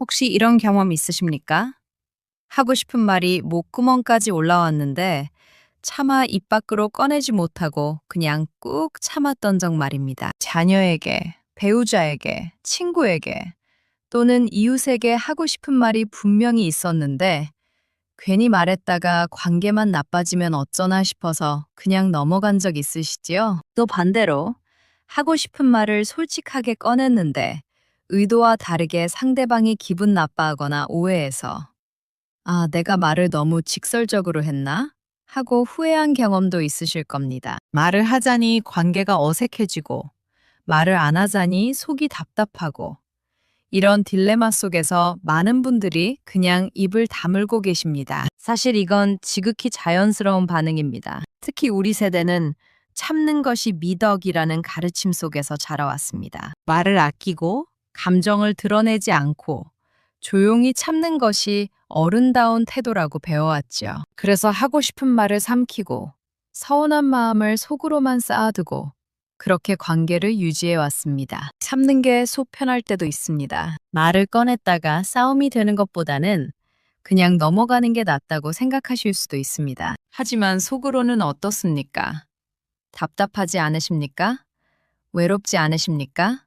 혹시 이런 경험 있으십니까? 하고 싶은 말이 목구멍까지 올라왔는데 차마 입 밖으로 꺼내지 못하고 그냥 꾹 참았던 적 말입니다. 자녀에게, 배우자에게, 친구에게 또는 이웃에게 하고 싶은 말이 분명히 있었는데 괜히 말했다가 관계만 나빠지면 어쩌나 싶어서 그냥 넘어간 적 있으시지요? 또 반대로 하고 싶은 말을 솔직하게 꺼냈는데 의도와 다르게 상대방이 기분 나빠하거나 오해해서 아, 내가 말을 너무 직설적으로 했나? 하고 후회한 경험도 있으실 겁니다. 말을 하자니 관계가 어색해지고 말을 안 하자니 속이 답답하고 이런 딜레마 속에서 많은 분들이 그냥 입을 다물고 계십니다. 사실 이건 지극히 자연스러운 반응입니다. 특히 우리 세대는 참는 것이 미덕이라는 가르침 속에서 자라왔습니다. 말을 아끼고 감정을 드러내지 않고 조용히 참는 것이 어른다운 태도라고 배워왔죠. 그래서 하고 싶은 말을 삼키고 서운한 마음을 속으로만 쌓아두고 그렇게 관계를 유지해 왔습니다. 참는 게 속 편할 때도 있습니다. 말을 꺼냈다가 싸움이 되는 것보다는 그냥 넘어가는 게 낫다고 생각하실 수도 있습니다. 하지만 속으로는 어떻습니까? 답답하지 않으십니까? 외롭지 않으십니까?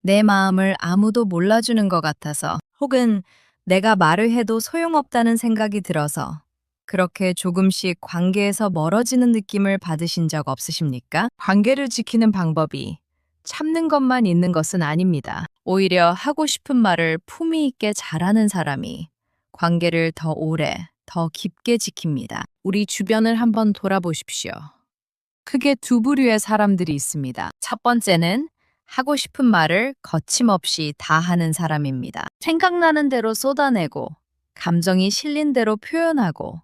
내 마음을 아무도 몰라주는 것 같아서 혹은 내가 말을 해도 소용없다는 생각이 들어서 그렇게 조금씩 관계에서 멀어지는 느낌을 받으신 적 없으십니까? 관계를 지키는 방법이 참는 것만 있는 것은 아닙니다. 오히려 하고 싶은 말을 품위 있게 잘하는 사람이 관계를 더 오래, 더 깊게 지킵니다. 우리 주변을 한번 돌아보십시오. 크게 두 부류의 사람들이 있습니다. 첫 번째는 하고 싶은 말을 거침없이 다 하는 사람입니다. 생각나는 대로 쏟아내고 감정이 실린 대로 표현하고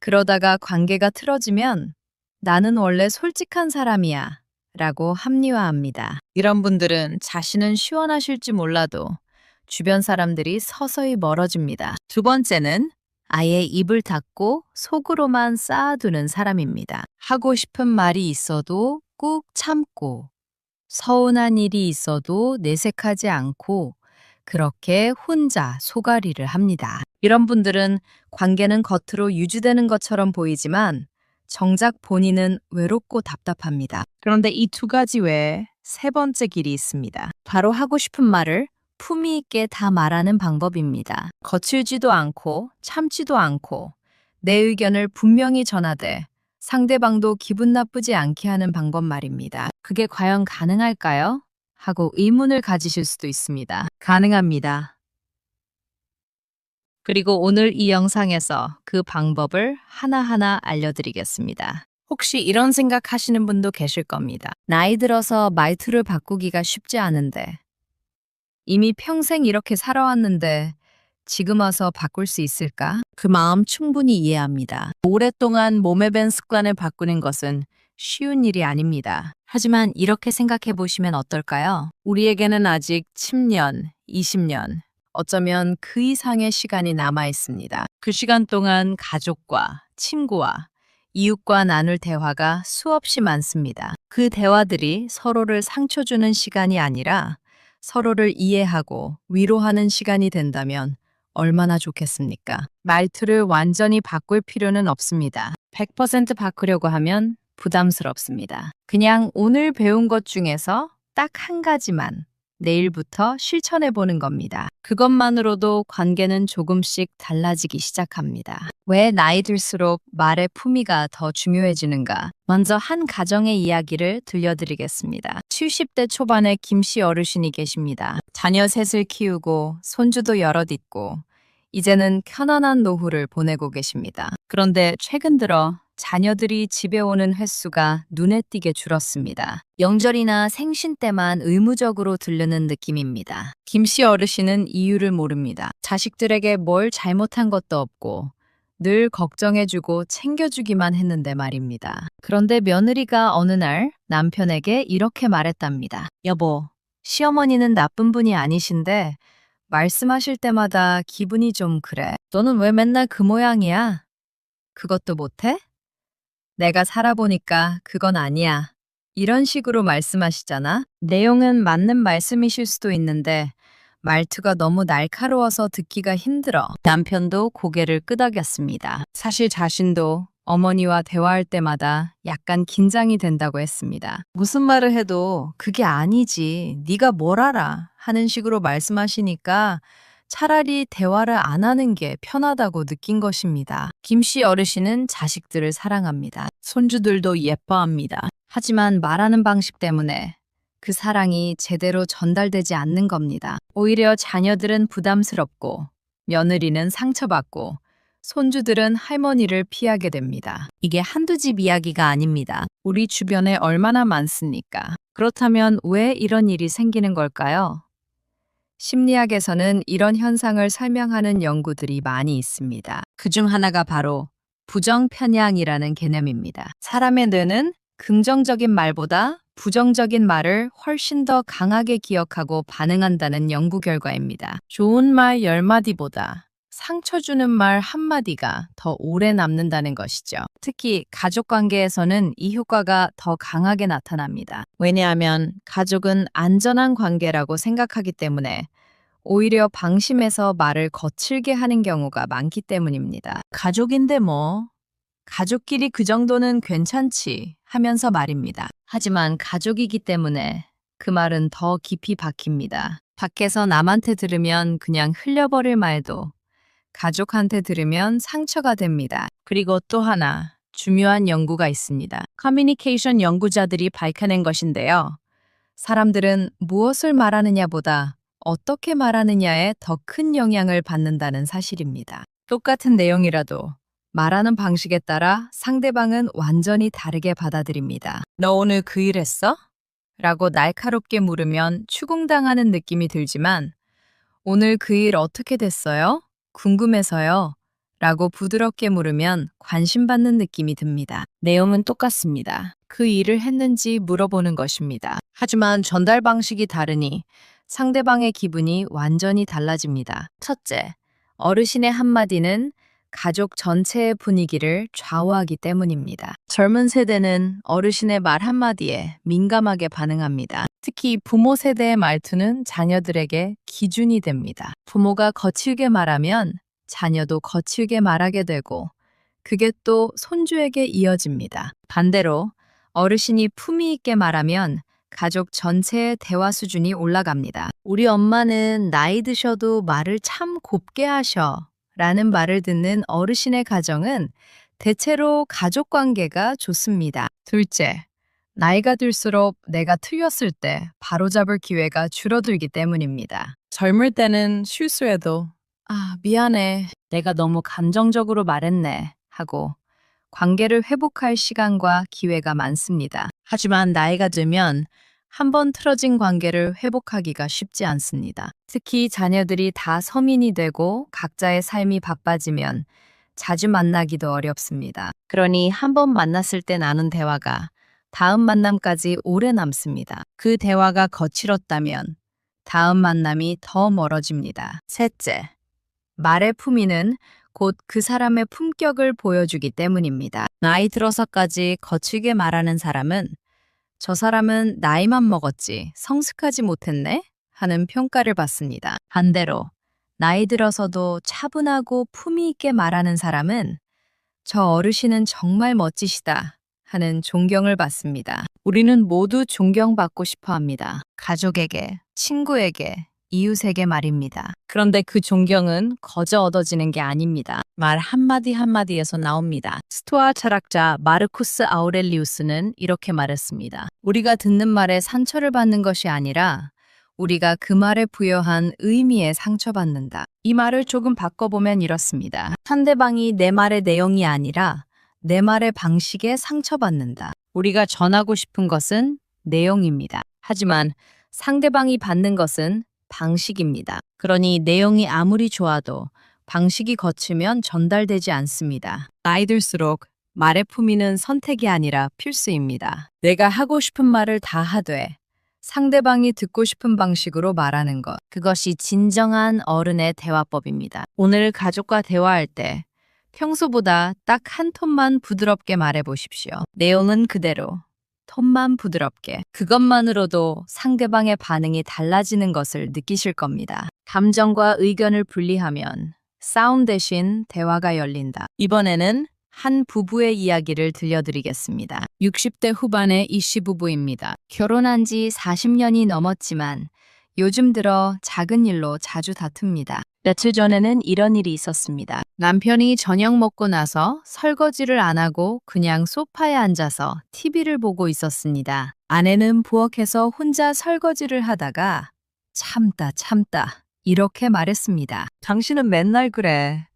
그러다가 관계가 틀어지면 나는 원래 솔직한 사람이야 라고 합리화합니다. 이런 분들은 자신은 시원하실지 몰라도 주변 사람들이 서서히 멀어집니다. 두 번째는 아예 입을 닫고 속으로만 쌓아두는 사람입니다. 하고 싶은 말이 있어도 꾹 참고 서운한 일이 있어도 내색하지 않고 그렇게 혼자 소가리를 합니다. 이런 분들은 관계는 겉으로 유지되는 것처럼 보이지만 정작 본인은 외롭고 답답합니다. 그런데 이 두 가지 외에 세 번째 길이 있습니다. 바로 하고 싶은 말을 품위 있게 다 말하는 방법입니다. 거칠지도 않고 참지도 않고 내 의견을 분명히 전하되 상대방도 기분 나쁘지 않게 하는 방법 말입니다. 그게 과연 가능할까요? 하고 의문을 가지실 수도 있습니다. 가능합니다. 그리고 오늘 이 영상에서 그 방법을 하나하나 알려드리겠습니다. 혹시 이런 생각하시는 분도 계실 겁니다. 나이 들어서 말투를 바꾸기가 쉽지 않은데 이미 평생 이렇게 살아왔는데 지금 와서 바꿀 수 있을까? 그 마음 충분히 이해합니다. 오랫동안 몸에 밴 습관을 바꾸는 것은 쉬운 일이 아닙니다. 하지만 이렇게 생각해 보시면 어떨까요? 우리에게는 아직 10년, 20년, 어쩌면 그 이상의 시간이 남아 있습니다. 그 시간 동안 가족과 친구와 이웃과 나눌 대화가 수없이 많습니다. 그 대화들이 서로를 상처 주는 시간이 아니라 서로를 이해하고 위로하는 시간이 된다면 얼마나 좋겠습니까? 말투를 완전히 바꿀 필요는 없습니다. 100% 바꾸려고 하면 부담스럽습니다. 그냥 오늘 배운 것 중에서 딱 한 가지만 내일부터 실천해 보는 겁니다. 그것만으로도 관계는 조금씩 달라지기 시작합니다. 왜 나이 들수록 말의 품위가 더 중요해지는가? 먼저 한 가정의 이야기를 들려드리겠습니다. 70대 초반의 김씨 어르신이 계십니다. 자녀 셋을 키우고 손주도 여럿 있고 이제는 편안한 노후를 보내고 계십니다. 그런데 최근 들어 자녀들이 집에 오는 횟수가 눈에 띄게 줄었습니다. 명절이나 생신 때만 의무적으로 들르는 느낌입니다. 김씨 어르신은 이유를 모릅니다. 자식들에게 뭘 잘못한 것도 없고 늘 걱정해주고 챙겨주기만 했는데 말입니다. 그런데 며느리가 어느 날 남편에게 이렇게 말했답니다. 여보, 시어머니는 나쁜 분이 아니신데 말씀하실 때마다 기분이 좀 그래. 너는 왜 맨날 그 모양이야? 그것도 못해? 내가 살아보니까 그건 아니야. 이런 식으로 말씀하시잖아. 내용은 맞는 말씀이실 수도 있는데 말투가 너무 날카로워서 듣기가 힘들어. 남편도 고개를 끄덕였습니다. 사실 자신도 어머니와 대화할 때마다 약간 긴장이 된다고 했습니다. 무슨 말을 해도 그게 아니지, 네가 뭘 알아 하는 식으로 말씀하시니까 차라리 대화를 안 하는 게 편하다고 느낀 것입니다. 김씨 어르신은 자식들을 사랑합니다. 손주들도 예뻐합니다. 하지만 말하는 방식 때문에 그 사랑이 제대로 전달되지 않는 겁니다. 오히려 자녀들은 부담스럽고 며느리는 상처받고 손주들은 할머니를 피하게 됩니다. 이게 한두 집 이야기가 아닙니다. 우리 주변에 얼마나 많습니까? 그렇다면 왜 이런 일이 생기는 걸까요? 심리학에서는 이런 현상을 설명하는 연구들이 많이 있습니다. 그중 하나가 바로 부정편향이라는 개념입니다. 사람의 뇌는 긍정적인 말보다 부정적인 말을 훨씬 더 강하게 기억하고 반응한다는 연구 결과입니다. 좋은 말 10마디보다 상처 주는 말 한마디가 더 오래 남는다는 것이죠. 특히 가족 관계에서는 이 효과가 더 강하게 나타납니다. 왜냐하면 가족은 안전한 관계라고 생각하기 때문에 오히려 방심해서 말을 거칠게 하는 경우가 많기 때문입니다. 가족인데 뭐, 가족끼리 그 정도는 괜찮지 하면서 말입니다. 하지만 가족이기 때문에 그 말은 더 깊이 박힙니다. 밖에서 남한테 들으면 그냥 흘려버릴 말도 가족한테 들으면 상처가 됩니다. 그리고 또 하나 중요한 연구가 있습니다. 커뮤니케이션 연구자들이 밝혀낸 것인데요. 사람들은 무엇을 말하느냐보다 어떻게 말하느냐에 더 큰 영향을 받는다는 사실입니다. 똑같은 내용이라도 말하는 방식에 따라 상대방은 완전히 다르게 받아들입니다. 너 오늘 그 일 했어? 라고 날카롭게 물으면 추궁당하는 느낌이 들지만 오늘 그 일 어떻게 됐어요? 궁금해서요. 라고 부드럽게 물으면 관심받는 느낌이 듭니다. 내용은 똑같습니다. 그 일을 했는지 물어보는 것입니다. 하지만 전달 방식이 다르니 상대방의 기분이 완전히 달라집니다. 첫째, 어르신의 한마디는 가족 전체의 분위기를 좌우하기 때문입니다. 젊은 세대는 어르신의 말 한마디에 민감하게 반응합니다. 특히 부모 세대의 말투는 자녀들에게 기준이 됩니다. 부모가 거칠게 말하면 자녀도 거칠게 말하게 되고 그게 또 손주에게 이어집니다. 반대로 어르신이 품위 있게 말하면 가족 전체의 대화 수준이 올라갑니다. 우리 엄마는 나이 드셔도 말을 참 곱게 하셔 라는 말을 듣는 어르신의 가정은 대체로 가족 관계가 좋습니다. 둘째, 나이가 들수록 내가 틀렸을 때 바로잡을 기회가 줄어들기 때문입니다. 젊을 때는 실수해도 미안해. 내가 너무 감정적으로 말했네 하고 관계를 회복할 시간과 기회가 많습니다. 하지만 나이가 들면 한 번 틀어진 관계를 회복하기가 쉽지 않습니다. 특히 자녀들이 다 성인이 되고 각자의 삶이 바빠지면 자주 만나기도 어렵습니다. 그러니 한 번 만났을 때 나눈 대화가 다음 만남까지 오래 남습니다. 그 대화가 거칠었다면 다음 만남이 더 멀어집니다. 셋째, 말의 품위는 곧 그 사람의 품격을 보여주기 때문입니다. 나이 들어서까지 거칠게 말하는 사람은 저 사람은 나이만 먹었지 성숙하지 못했네? 하는 평가를 받습니다. 반대로 나이 들어서도 차분하고 품위 있게 말하는 사람은 저 어르신은 정말 멋지시다 하는 존경을 받습니다. 우리는 모두 존경받고 싶어 합니다. 가족에게, 친구에게, 이웃에게 말입니다. 그런데 그 존경은 거저 얻어지는 게 아닙니다. 말 한마디 한마디에서 나옵니다. 스토아 철학자 마르쿠스 아우렐리우스는 이렇게 말했습니다. 우리가 듣는 말에 상처를 받는 것이 아니라 우리가 그 말에 부여한 의미에 상처받는다. 이 말을 조금 바꿔보면 이렇습니다. 상대방이 내 말의 내용이 아니라 내 말의 방식에 상처받는다. 우리가 전하고 싶은 것은 내용입니다. 하지만 상대방이 받는 것은 방식입니다. 그러니 내용이 아무리 좋아도 방식이 거치면 전달되지 않습니다. 나이 들수록 말의 품위는 선택이 아니라 필수입니다. 내가 하고 싶은 말을 다 하되 상대방이 듣고 싶은 방식으로 말하는 것. 그것이 진정한 어른의 대화법입니다. 오늘 가족과 대화할 때 평소보다 딱 한 톤만 부드럽게 말해 보십시오. 내용은 그대로, 톤만 부드럽게. 그것만으로도 상대방의 반응이 달라지는 것을 느끼실 겁니다. 감정과 의견을 분리하면 싸움 대신 대화가 열린다. 이번에는 한 부부의 이야기를 들려드리겠습니다. 60대 후반의 이씨 부부입니다. 결혼한 지 40년이 넘었지만 요즘 들어 작은 일로 자주 다툽니다. 며칠 전에는 이런 일이 있었습니다. 남편이 저녁 먹고 나서 설거지를 안 하고 그냥 소파에 앉아서 TV를 보고 있었습니다. 아내는 부엌에서 혼자 설거지를 하다가 참다 이렇게 말했습니다. 당신은 맨날 그래.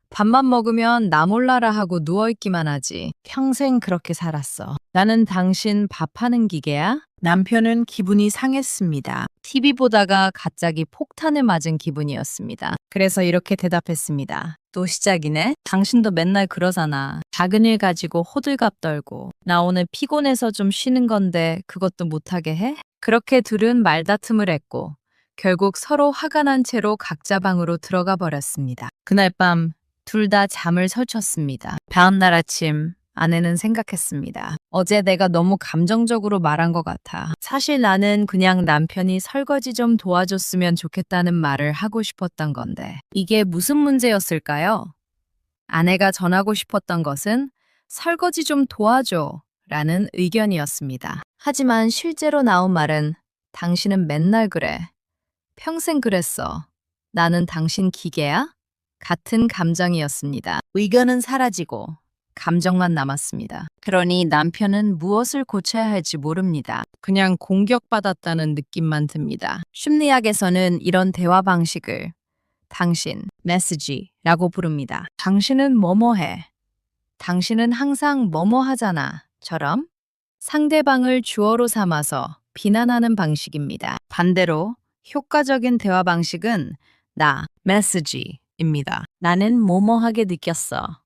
밥만 먹으면 나 몰라라 하고 누워있기만 하지. 평생 그렇게 살았어. 나는 당신 밥하는 기계야? 남편은 기분이 상했습니다. TV 보다가 갑자기 폭탄을 맞은 기분이었습니다. 그래서 이렇게 대답했습니다. 또 시작이네? 당신도 맨날 그러잖아. 작은 일 가지고 호들갑 떨고. 나 오늘 피곤해서 좀 쉬는 건데 그것도 못하게 해? 그렇게 둘은 말다툼을 했고 결국 서로 화가 난 채로 각자 방으로 들어가 버렸습니다. 그날 밤 둘 다 잠을 설쳤습니다. 다음날 아침 아내는 생각했습니다. 어제 내가 너무 감정적으로 말한 것 같아. 사실 나는 그냥 남편이 설거지 좀 도와줬으면 좋겠다는 말을 하고 싶었던 건데 이게 무슨 문제였을까요? 아내가 전하고 싶었던 것은 설거지 좀 도와줘 라는 의견이었습니다. 하지만 실제로 나온 말은 당신은 맨날 그래. 평생 그랬어. 나는 당신 기계야? 같은 감정이었습니다. 의견은 사라지고 감정만 남았습니다. 그러니 남편은 무엇을 고쳐야 할지 모릅니다. 그냥 공격받았다는 느낌만 듭니다. 심리학에서는 이런 대화 방식을 당신, 메시지라고 부릅니다. 당신은 뭐뭐해. 당신은 항상 뭐뭐 하잖아. 처럼 상대방을 주어로 삼아서 비난하는 방식입니다. 반대로 효과적인 대화 방식은 나, 메시지입니다. 나는 뭐뭐하게 느꼈어.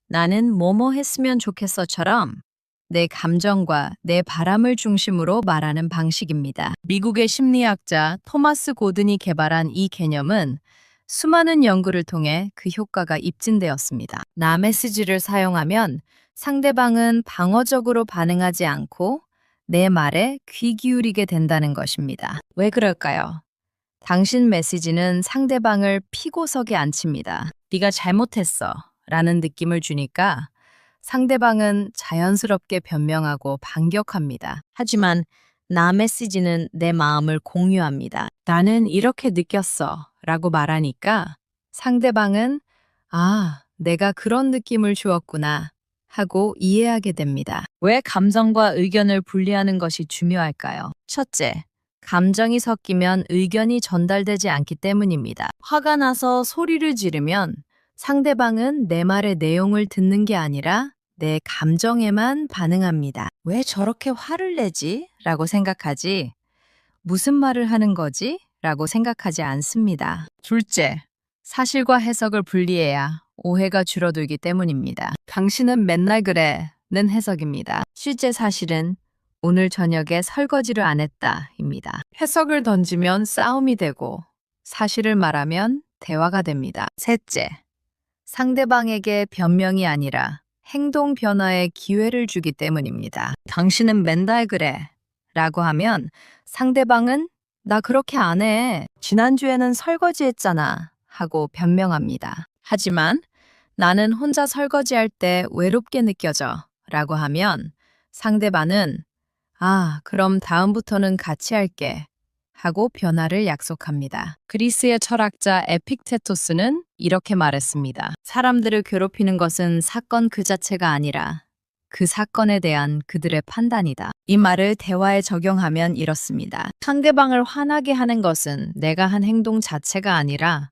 나는 뭐뭐 했으면 좋겠어처럼 내 감정과 내 바람을 중심으로 말하는 방식입니다. 미국의 심리학자 토마스 고든이 개발한 이 개념은 수많은 연구를 통해 그 효과가 입증되었습니다. 나 메시지를 사용하면 상대방은 방어적으로 반응하지 않고 내 말에 귀 기울이게 된다는 것입니다. 왜 그럴까요? 당신 메시지는 상대방을 피고석에 앉힙니다. 네가 잘못했어 라는 느낌을 주니까 상대방은 자연스럽게 변명하고 반격합니다. 하지만 나 메시지는 내 마음을 공유합니다. 나는 이렇게 느꼈어 라고 말하니까 상대방은 아, 내가 그런 느낌을 주었구나 하고 이해하게 됩니다. 왜 감정과 의견을 분리하는 것이 중요할까요? 첫째, 감정이 섞이면 의견이 전달되지 않기 때문입니다. 화가 나서 소리를 지르면 상대방은 내 말의 내용을 듣는 게 아니라 내 감정에만 반응합니다. 왜 저렇게 화를 내지? 라고 생각하지. 무슨 말을 하는 거지? 라고 생각하지 않습니다. 둘째, 사실과 해석을 분리해야 오해가 줄어들기 때문입니다. 당신은 맨날 그래 는 해석입니다. 실제 사실은 오늘 저녁에 설거지를 안 했다입니다. 해석을 던지면 싸움이 되고 사실을 말하면 대화가 됩니다. 셋째, 상대방에게 변명이 아니라 행동 변화의 기회를 주기 때문입니다. 당신은 맨날 그래 라고 하면 상대방은 나 그렇게 안 해. 지난주에는 설거지 했잖아 하고 변명합니다. 하지만 나는 혼자 설거지할 때 외롭게 느껴져 라고 하면 상대방은 아, 그럼 다음부터는 같이 할게 하고 변화를 약속합니다. 그리스의 철학자 에픽테토스는 이렇게 말했습니다. 사람들을 괴롭히는 것은 사건 그 자체가 아니라 그 사건에 대한 그들의 판단이다. 이 말을 대화에 적용하면 이렇습니다. 상대방을 화나게 하는 것은 내가 한 행동 자체가 아니라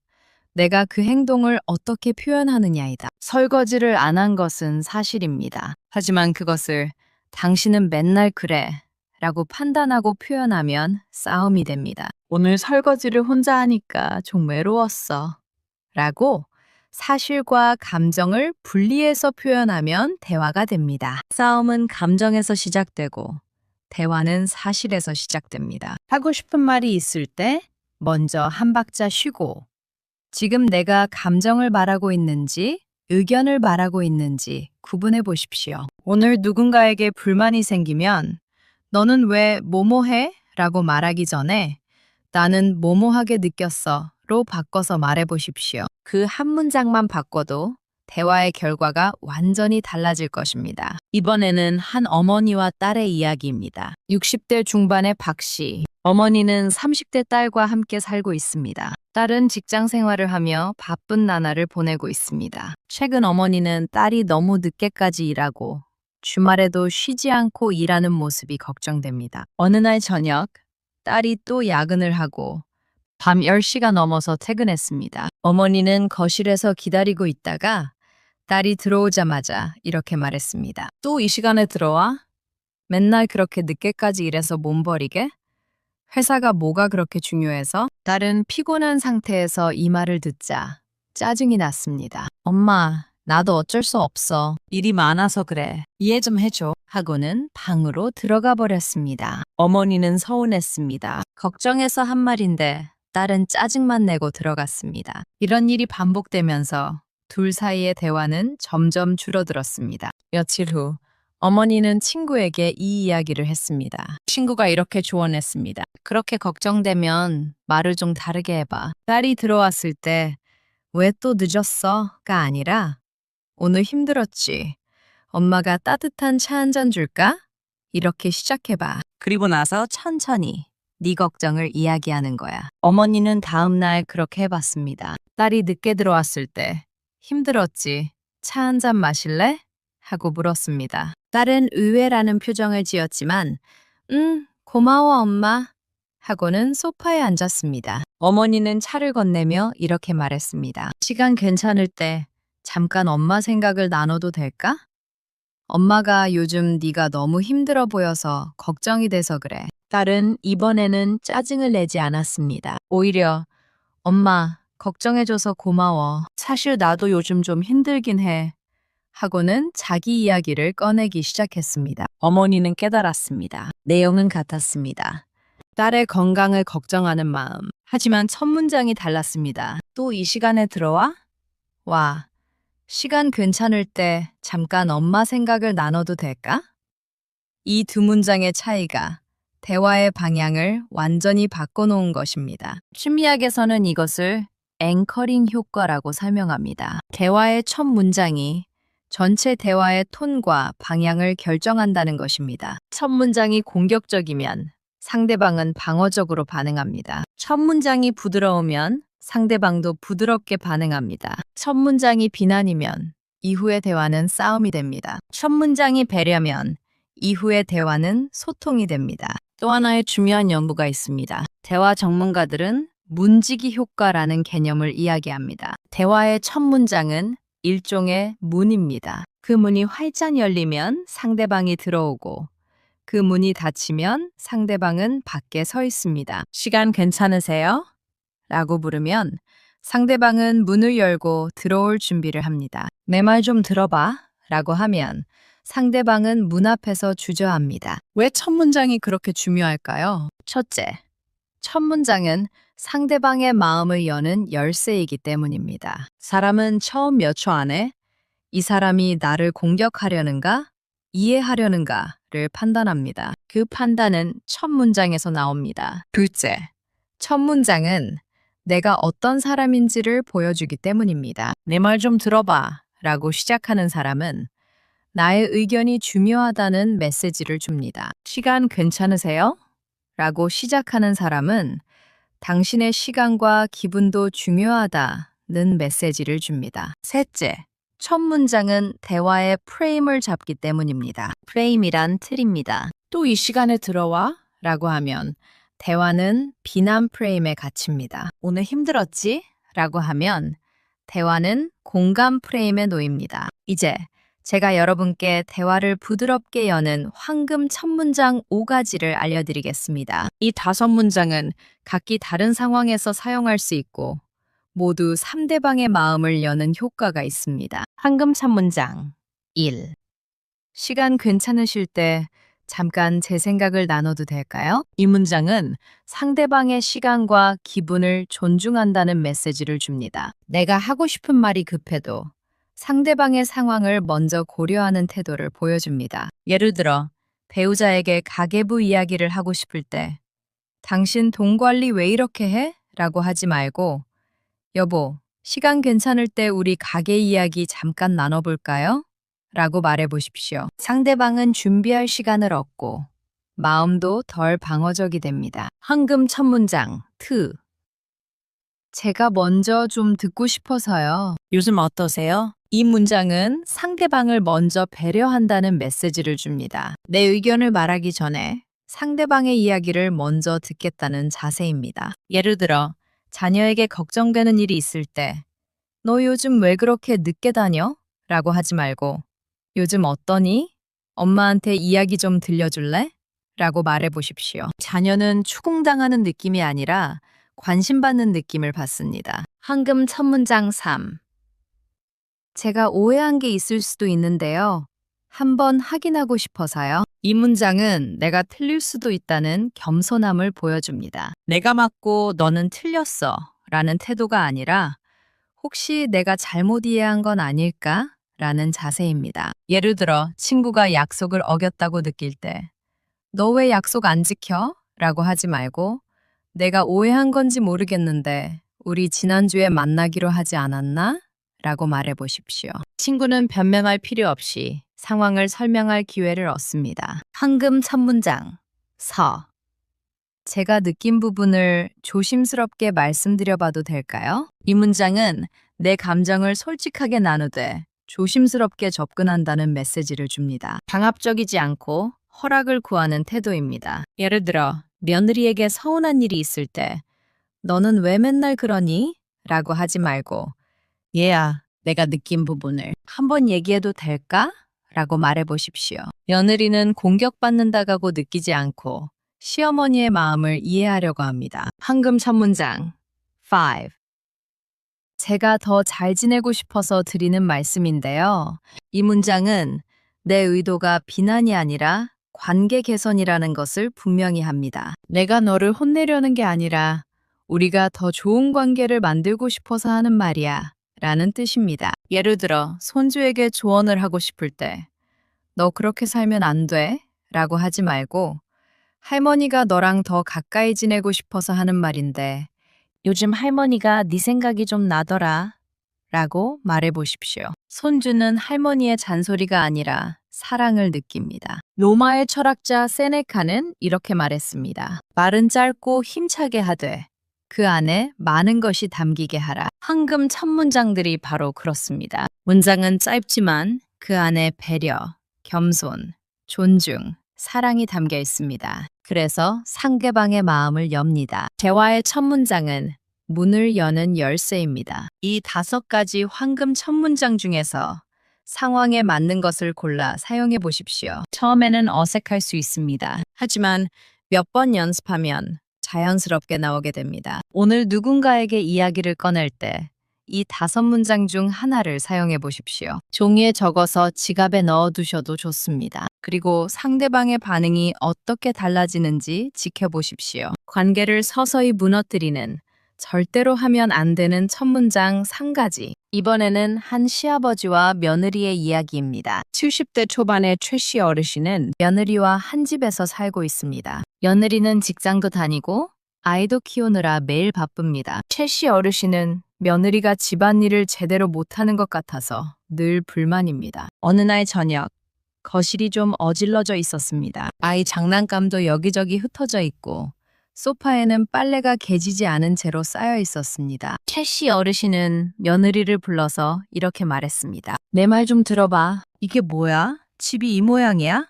내가 그 행동을 어떻게 표현하느냐이다. 설거지를 안 한 것은 사실입니다. 하지만 그것을 당신은 맨날 그래 라고 판단하고 표현하면 싸움이 됩니다. 오늘 설거지를 혼자 하니까 좀 외로웠어 라고 사실과 감정을 분리해서 표현하면 대화가 됩니다. 싸움은 감정에서 시작되고 대화는 사실에서 시작됩니다. 하고 싶은 말이 있을 때 먼저 한 박자 쉬고 지금 내가 감정을 말하고 있는지 의견을 말하고 있는지 구분해 보십시오. 오늘 누군가에게 불만이 생기면 너는 왜 뭐뭐해? 라고 말하기 전에 나는 뭐뭐하게 느꼈어 로 바꿔서 말해 보십시오. 그 한 문장만 바꿔도 대화의 결과가 완전히 달라질 것입니다. 이번에는 한 어머니와 딸의 이야기입니다. 60대 중반의 박 씨. 어머니는 30대 딸과 함께 살고 있습니다. 딸은 직장 생활을 하며 바쁜 나날을 보내고 있습니다. 최근 어머니는 딸이 너무 늦게까지 일하고 주말에도 쉬지 않고 일하는 모습이 걱정됩니다. 어느 날 저녁, 딸이 또 야근을 하고 밤 10시가 넘어서 퇴근했습니다. 어머니는 거실에서 기다리고 있다가 딸이 들어오자마자 이렇게 말했습니다. 또 이 시간에 들어와? 맨날 그렇게 늦게까지 일해서 몸 버리게? 회사가 뭐가 그렇게 중요해서? 딸은 피곤한 상태에서 이 말을 듣자 짜증이 났습니다. 엄마, 나도 어쩔 수 없어. 일이 많아서 그래. 이해 좀 해줘. 하고는 방으로 들어가 버렸습니다. 어머니는 서운했습니다. 걱정해서 한 말인데 딸은 짜증만 내고 들어갔습니다. 이런 일이 반복되면서 둘 사이의 대화는 점점 줄어들었습니다. 며칠 후 어머니는 친구에게 이 이야기를 했습니다. 친구가 이렇게 조언했습니다. 그렇게 걱정되면 말을 좀 다르게 해봐. 딸이 들어왔을 때 왜 또 늦었어?가 아니라 오늘 힘들었지. 엄마가 따뜻한 차 한 잔 줄까? 이렇게 시작해봐. 그리고 나서 천천히 네 걱정을 이야기하는 거야. 어머니는 다음 날 그렇게 해봤습니다. 딸이 늦게 들어왔을 때 힘들었지. 차 한 잔 마실래? 하고 물었습니다. 딸은 의외라는 표정을 지었지만 고마워 엄마 하고는 소파에 앉았습니다. 어머니는 차를 건네며 이렇게 말했습니다. 시간 괜찮을 때 잠깐 엄마 생각을 나눠도 될까? 엄마가 요즘 네가 너무 힘들어 보여서 걱정이 돼서 그래. 딸은 이번에는 짜증을 내지 않았습니다. 오히려 엄마, 걱정해줘서 고마워. 사실 나도 요즘 좀 힘들긴 해. 하고는 자기 이야기를 꺼내기 시작했습니다. 어머니는 깨달았습니다. 내용은 같았습니다. 딸의 건강을 걱정하는 마음. 하지만 첫 문장이 달랐습니다. 또 이 시간에 들어와? 와, 시간 괜찮을 때 잠깐 엄마 생각을 나눠도 될까? 이 두 문장의 차이가 대화의 방향을 완전히 바꿔놓은 것입니다. 심리학에서는 이것을 앵커링 효과라고 설명합니다. 대화의 첫 문장이 전체 대화의 톤과 방향을 결정한다는 것입니다. 첫 문장이 공격적이면 상대방은 방어적으로 반응합니다. 첫 문장이 부드러우면 상대방도 부드럽게 반응합니다. 첫 문장이 비난이면 이후의 대화는 싸움이 됩니다. 첫 문장이 배려면 이후의 대화는 소통이 됩니다. 또 하나의 중요한 연구가 있습니다. 대화 전문가들은 문지기 효과라는 개념을 이야기합니다. 대화의 첫 문장은 일종의 문입니다. 그 문이 활짝 열리면 상대방이 들어오고 그 문이 닫히면 상대방은 밖에 서 있습니다. 시간 괜찮으세요? 라고 물으면 상대방은 문을 열고 들어올 준비를 합니다. 내 말 좀 들어봐 라고 하면 상대방은 문 앞에서 주저합니다. 왜 첫 문장이 그렇게 중요할까요? 첫째, 첫 문장은 상대방의 마음을 여는 열쇠이기 때문입니다. 사람은 처음 몇 초 안에 이 사람이 나를 공격하려는가, 이해하려는가를 판단합니다. 그 판단은 첫 문장에서 나옵니다. 둘째, 첫 문장은 내가 어떤 사람인지를 보여주기 때문입니다. 내 말 좀 들어봐 라고 시작하는 사람은 나의 의견이 중요하다는 메시지를 줍니다. 시간 괜찮으세요? 라고 시작하는 사람은 당신의 시간과 기분도 중요하다는 메시지를 줍니다. 셋째, 첫 문장은 대화의 프레임을 잡기 때문입니다. 프레임이란 틀입니다. 또 이 시간에 들어와? 라고 하면 대화는 비난 프레임에 갇힙니다. 오늘 힘들었지? 라고 하면 대화는 공감 프레임에 놓입니다. 이제 제가 여러분께 대화를 부드럽게 여는 황금 첫 문장 5가지를 알려드리겠습니다. 이 5문장은 각기 다른 상황에서 사용할 수 있고 모두 상대방의 마음을 여는 효과가 있습니다. 황금 첫 문장 1. 시간 괜찮으실 때 잠깐 제 생각을 나눠도 될까요? 이 문장은 상대방의 시간과 기분을 존중한다는 메시지를 줍니다. 내가 하고 싶은 말이 급해도 상대방의 상황을 먼저 고려하는 태도를 보여줍니다. 예를 들어, 배우자에게 가계부 이야기를 하고 싶을 때 당신 돈 관리 왜 이렇게 해? 라고 하지 말고 여보, 시간 괜찮을 때 우리 가계 이야기 잠깐 나눠볼까요? 라고 말해보십시오. 상대방은 준비할 시간을 얻고 마음도 덜 방어적이 됩니다. 황금 첫 문장, 트. 제가 먼저 좀 듣고 싶어서요. 요즘 어떠세요? 이 문장은 상대방을 먼저 배려한다는 메시지를 줍니다. 내 의견을 말하기 전에 상대방의 이야기를 먼저 듣겠다는 자세입니다. 예를 들어, 자녀에게 걱정되는 일이 있을 때, 너 요즘 왜 그렇게 늦게 다녀? 라고 하지 말고, 요즘 어떠니? 엄마한테 이야기 좀 들려줄래? 라고 말해보십시오. 자녀는 추궁당하는 느낌이 아니라 관심받는 느낌을 받습니다. 황금 첫 문장 3. 제가 오해한 게 있을 수도 있는데요. 한번 확인하고 싶어서요. 이 문장은 내가 틀릴 수도 있다는 겸손함을 보여줍니다. 내가 맞고 너는 틀렸어 라는 태도가 아니라 혹시 내가 잘못 이해한 건 아닐까? 라는 자세입니다. 예를 들어 친구가 약속을 어겼다고 느낄 때 너 왜 약속 안 지켜? 라고 하지 말고 내가 오해한 건지 모르겠는데 우리 지난주에 만나기로 하지 않았나? 라고 말해보십시오. 친구는 변명할 필요 없이 상황을 설명할 기회를 얻습니다. 황금 첫 문장, 서. 제가 느낀 부분을 조심스럽게 말씀드려봐도 될까요? 이 문장은 내 감정을 솔직하게 나누되 조심스럽게 접근한다는 메시지를 줍니다. 강압적이지 않고 허락을 구하는 태도입니다. 예를 들어 며느리에게 서운한 일이 있을 때 너는 왜 맨날 그러니? 라고 하지 말고 얘야, 내가 느낀 부분을 한번 얘기해도 될까? 라고 말해보십시오. 며느리는 공격받는다고 느끼지 않고 시어머니의 마음을 이해하려고 합니다. 황금 첫 문장 5. 제가 더 잘 지내고 싶어서 드리는 말씀인데요. 이 문장은 내 의도가 비난이 아니라 관계 개선이라는 것을 분명히 합니다. 내가 너를 혼내려는 게 아니라 우리가 더 좋은 관계를 만들고 싶어서 하는 말이야. 라는 뜻입니다. 예를 들어 손주에게 조언을 하고 싶을 때 너 그렇게 살면 안 돼. 라고 하지 말고 할머니가 너랑 더 가까이 지내고 싶어서 하는 말인데 요즘 할머니가 네 생각이 좀 나더라. 라고 말해보십시오. 손주는 할머니의 잔소리가 아니라 사랑을 느낍니다. 로마의 철학자 세네카는 이렇게 말했습니다. 말은 짧고 힘차게 하되 그 안에 많은 것이 담기게 하라. 황금 첫 문장들이 바로 그렇습니다. 문장은 짧지만 그 안에 배려, 겸손, 존중, 사랑이 담겨 있습니다. 그래서 상대방의 마음을 엽니다. 대화의 첫 문장은 문을 여는 열쇠입니다. 이 5가지 황금 첫 문장 중에서 상황에 맞는 것을 골라 사용해 보십시오. 처음에는 어색할 수 있습니다. 하지만 몇 번 연습하면 자연스럽게 나오게 됩니다. 오늘 누군가에게 이야기를 꺼낼 때 이 5문장 중 하나를 사용해 보십시오. 종이에 적어서 지갑에 넣어 두셔도 좋습니다. 그리고 상대방의 반응이 어떻게 달라지는지 지켜보십시오. 관계를 서서히 무너뜨리는 절대로 하면 안 되는 첫 문장 3가지. 이번에는 한 시아버지와 며느리의 이야기입니다. 70대 초반의 최 씨 어르신은 며느리와 한 집에서 살고 있습니다. 며느리는 직장도 다니고 아이도 키우느라 매일 바쁩니다. 최 씨 어르신은 며느리가 집안일을 제대로 못하는 것 같아서 늘 불만입니다. 어느 날 저녁, 거실이 좀 어질러져 있었습니다. 아이 장난감도 여기저기 흩어져 있고 소파에는 빨래가 개지지 않은 채로 쌓여 있었습니다. 최 씨 어르신은 며느리를 불러서 이렇게 말했습니다. 내 말 좀 들어봐. 이게 뭐야? 집이 이 모양이야?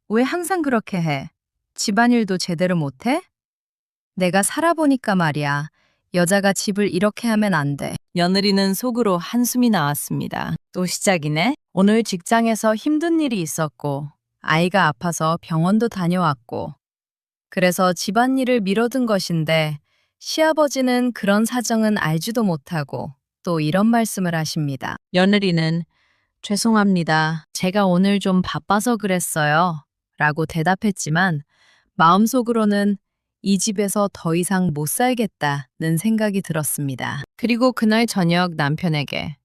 왜 항상 그렇게 해? 집안일도 제대로 못해? 내가 살아보니까 말이야. 여자가 집을 이렇게 하면 안 돼. 며느리는 속으로 한숨이 나왔습니다. 또 시작이네? 오늘 직장에서 힘든 일이 있었고 아이가 아파서 병원도 다녀왔고 그래서 집안일을 미뤄둔 것인데 시아버지는 그런 사정은 알지도 못하고 또 이런 말씀을 하십니다. 며느리는 죄송합니다. 제가 오늘 좀 바빠서 그랬어요. 라고 대답했지만 마음속으로는 이 집에서 더 이상 못 살겠다는 생각이 들었습니다. 그리고 그날 저녁 남편에게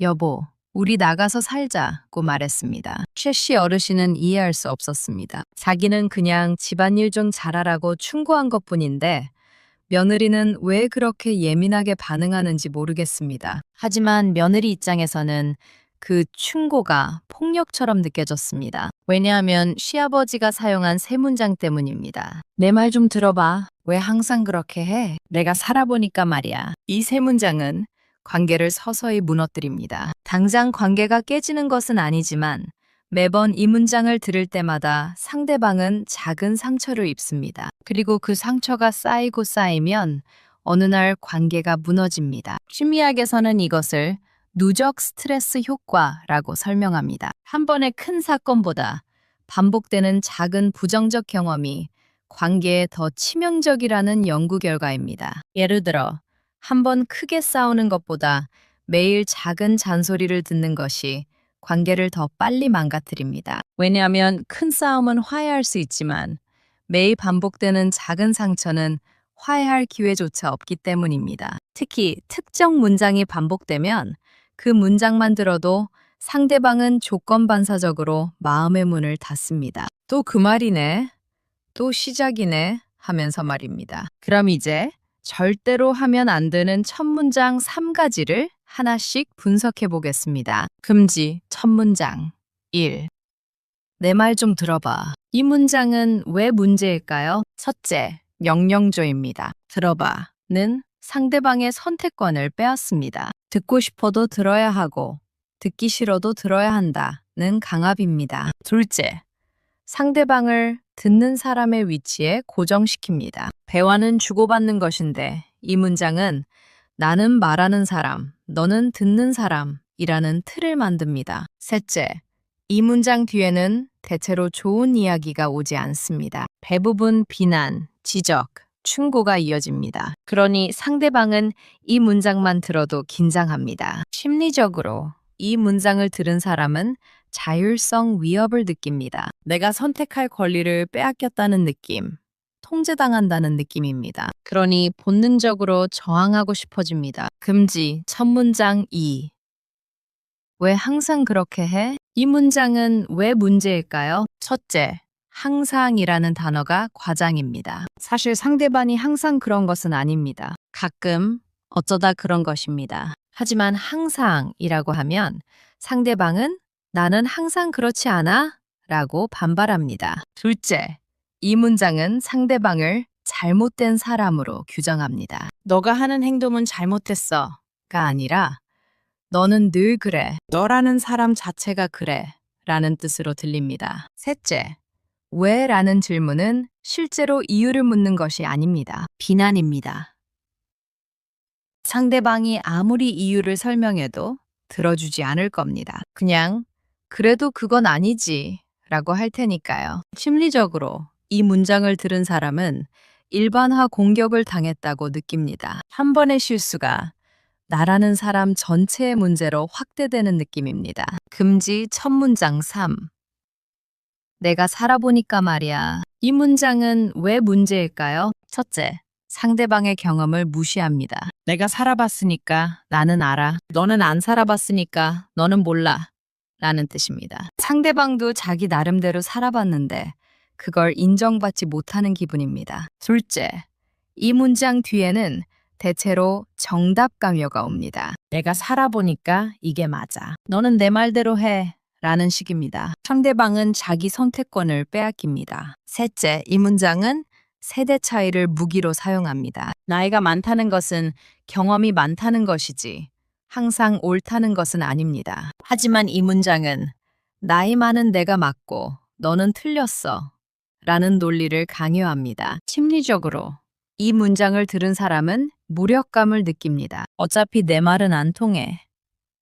여보, 우리 나가서 살자고 말했습니다. 최씨 어르신은 이해할 수 없었습니다. 자기는 그냥 집안일 좀 잘하라고 충고한 것뿐인데 며느리는 왜 그렇게 예민하게 반응하는지 모르겠습니다. 하지만 며느리 입장에서는 그 충고가 폭력처럼 느껴졌습니다. 왜냐하면 시아버지가 사용한 세 문장 때문입니다. 내 말 좀 들어봐. 왜 항상 그렇게 해? 내가 살아보니까 말이야. 이 세 문장은 관계를 서서히 무너뜨립니다. 당장 관계가 깨지는 것은 아니지만 매번 이 문장을 들을 때마다 상대방은 작은 상처를 입습니다. 그리고 그 상처가 쌓이고 쌓이면 어느 날 관계가 무너집니다. 심리학에서는 이것을 누적 스트레스 효과라고 설명합니다. 한 번의 큰 사건보다 반복되는 작은 부정적 경험이 관계에 더 치명적이라는 연구 결과입니다. 예를 들어, 한 번 크게 싸우는 것보다 매일 작은 잔소리를 듣는 것이 관계를 더 빨리 망가뜨립니다. 왜냐하면 큰 싸움은 화해할 수 있지만 매일 반복되는 작은 상처는 화해할 기회조차 없기 때문입니다. 특히 특정 문장이 반복되면 그 문장만 들어도 상대방은 조건반사적으로 마음의 문을 닫습니다. 또 그 말이네, 또 시작이네 하면서 말입니다. 그럼 이제 절대로 하면 안 되는 첫 문장 3가지를 하나씩 분석해 보겠습니다. 금지 첫 문장 1. 내 말 좀 들어봐. 이 문장은 왜 문제일까요? 첫째, 명령조입니다. 들어봐는 상대방의 선택권을 빼앗습니다. 듣고 싶어도 들어야 하고 듣기 싫어도 들어야 한다는 강압입니다. 둘째, 상대방을 듣는 사람의 위치에 고정시킵니다. 대화는 주고받는 것인데 이 문장은 나는 말하는 사람, 너는 듣는 사람이라는 틀을 만듭니다. 셋째, 이 문장 뒤에는 대체로 좋은 이야기가 오지 않습니다. 대부분 비난, 지적, 충고가 이어집니다. 그러니 상대방은 이 문장만 들어도 긴장합니다. 심리적으로 이 문장을 들은 사람은 자율성 위협을 느낍니다. 내가 선택할 권리를 빼앗겼다는 느낌, 통제당한다는 느낌입니다. 그러니 본능적으로 저항하고 싶어집니다. 금지 첫 문장 2. 왜 항상 그렇게 해? 이 문장은 왜 문제일까요? 첫째, 항상이라는 단어가 과장입니다. 사실 상대방이 항상 그런 것은 아닙니다. 가끔, 어쩌다 그런 것입니다. 하지만 항상이라고 하면 상대방은 나는 항상 그렇지 않아? 라고 반발합니다. 둘째, 이 문장은 상대방을 잘못된 사람으로 규정합니다. 너가 하는 행동은 잘못했어가 아니라 너는 늘 그래. 너라는 사람 자체가 그래. 라는 뜻으로 들립니다. 셋째, 왜? 라는 질문은 실제로 이유를 묻는 것이 아닙니다. 비난입니다. 상대방이 아무리 이유를 설명해도 들어주지 않을 겁니다. 그냥 그래도 그건 아니지 라고 할 테니까요. 심리적으로 이 문장을 들은 사람은 일반화 공격을 당했다고 느낍니다. 한 번의 실수가 나라는 사람 전체의 문제로 확대되는 느낌입니다. 금지 첫 문장 3. 내가 살아보니까 말이야. 이 문장은 왜 문제일까요? 첫째, 상대방의 경험을 무시합니다. 내가 살아봤으니까 나는 알아. 너는 안 살아봤으니까 너는 몰라. 라는 뜻입니다. 상대방도 자기 나름대로 살아봤는데 그걸 인정받지 못하는 기분입니다. 둘째, 이 문장 뒤에는 대체로 정답 강요가 옵니다. 내가 살아보니까 이게 맞아. 너는 내 말대로 해. 라는 식입니다. 상대방은 자기 선택권을 빼앗깁니다. 셋째, 이 문장은 세대 차이를 무기로 사용합니다. 나이가 많다는 것은 경험이 많다는 것이지 항상 옳다는 것은 아닙니다. 하지만 이 문장은 나이 많은 내가 맞고 너는 틀렸어 라는 논리를 강요합니다. 심리적으로 이 문장을 들은 사람은 무력감을 느낍니다. 어차피 내 말은 안 통해.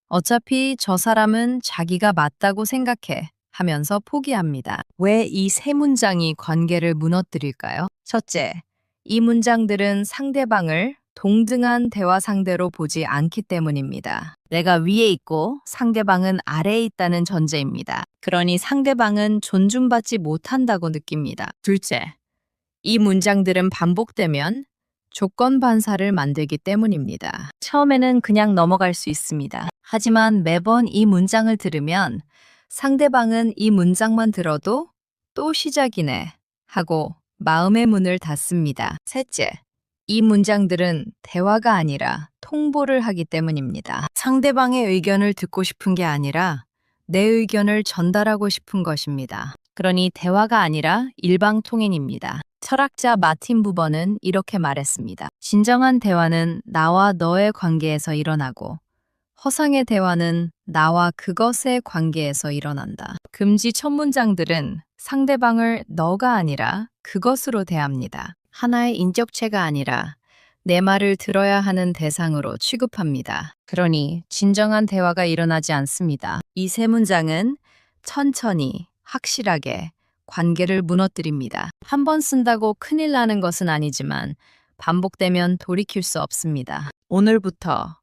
어차피 저 사람은 자기가 맞다고 생각해 하면서 포기합니다. 왜 이 세 문장이 관계를 무너뜨릴까요? 첫째, 이 문장들은 상대방을 동등한 대화 상대로 보지 않기 때문입니다. 내가 위에 있고 상대방은 아래에 있다는 전제입니다. 그러니 상대방은 존중받지 못한다고 느낍니다. 둘째, 이 문장들은 반복되면 조건 반사를 만들기 때문입니다. 처음에는 그냥 넘어갈 수 있습니다. 하지만 매번 이 문장을 들으면 상대방은 이 문장만 들어도 또 시작이네 하고 마음의 문을 닫습니다. 셋째, 이 문장들은 대화가 아니라 통보를 하기 때문입니다. 상대방의 의견을 듣고 싶은 게 아니라 내 의견을 전달하고 싶은 것입니다. 그러니 대화가 아니라 일방통행입니다. 철학자 마틴 부버는 이렇게 말했습니다. 진정한 대화는 나와 너의 관계에서 일어나고 허상의 대화는 나와 그것의 관계에서 일어난다. 금지 첫 문장들은 상대방을 너가 아니라 그것으로 대합니다. 하나의 인격체가 아니라 내 말을 들어야 하는 대상으로 취급합니다. 그러니 진정한 대화가 일어나지 않습니다. 이 세 문장은 천천히, 확실하게 관계를 무너뜨립니다. 한 번 쓴다고 큰일 나는 것은 아니지만 반복되면 돌이킬 수 없습니다. 오늘부터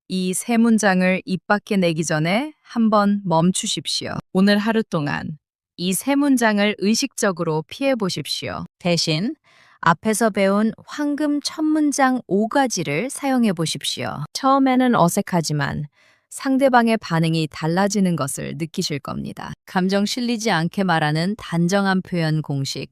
이 세 문장을 입 밖에 내기 전에 한번 멈추십시오. 오늘 하루 동안 이 세 문장을 의식적으로 피해 보십시오. 대신 앞에서 배운 황금 첫 문장 5가지를 사용해 보십시오. 처음에는 어색하지만 상대방의 반응이 달라지는 것을 느끼실 겁니다. 감정 실리지 않게 말하는 단정한 표현 공식,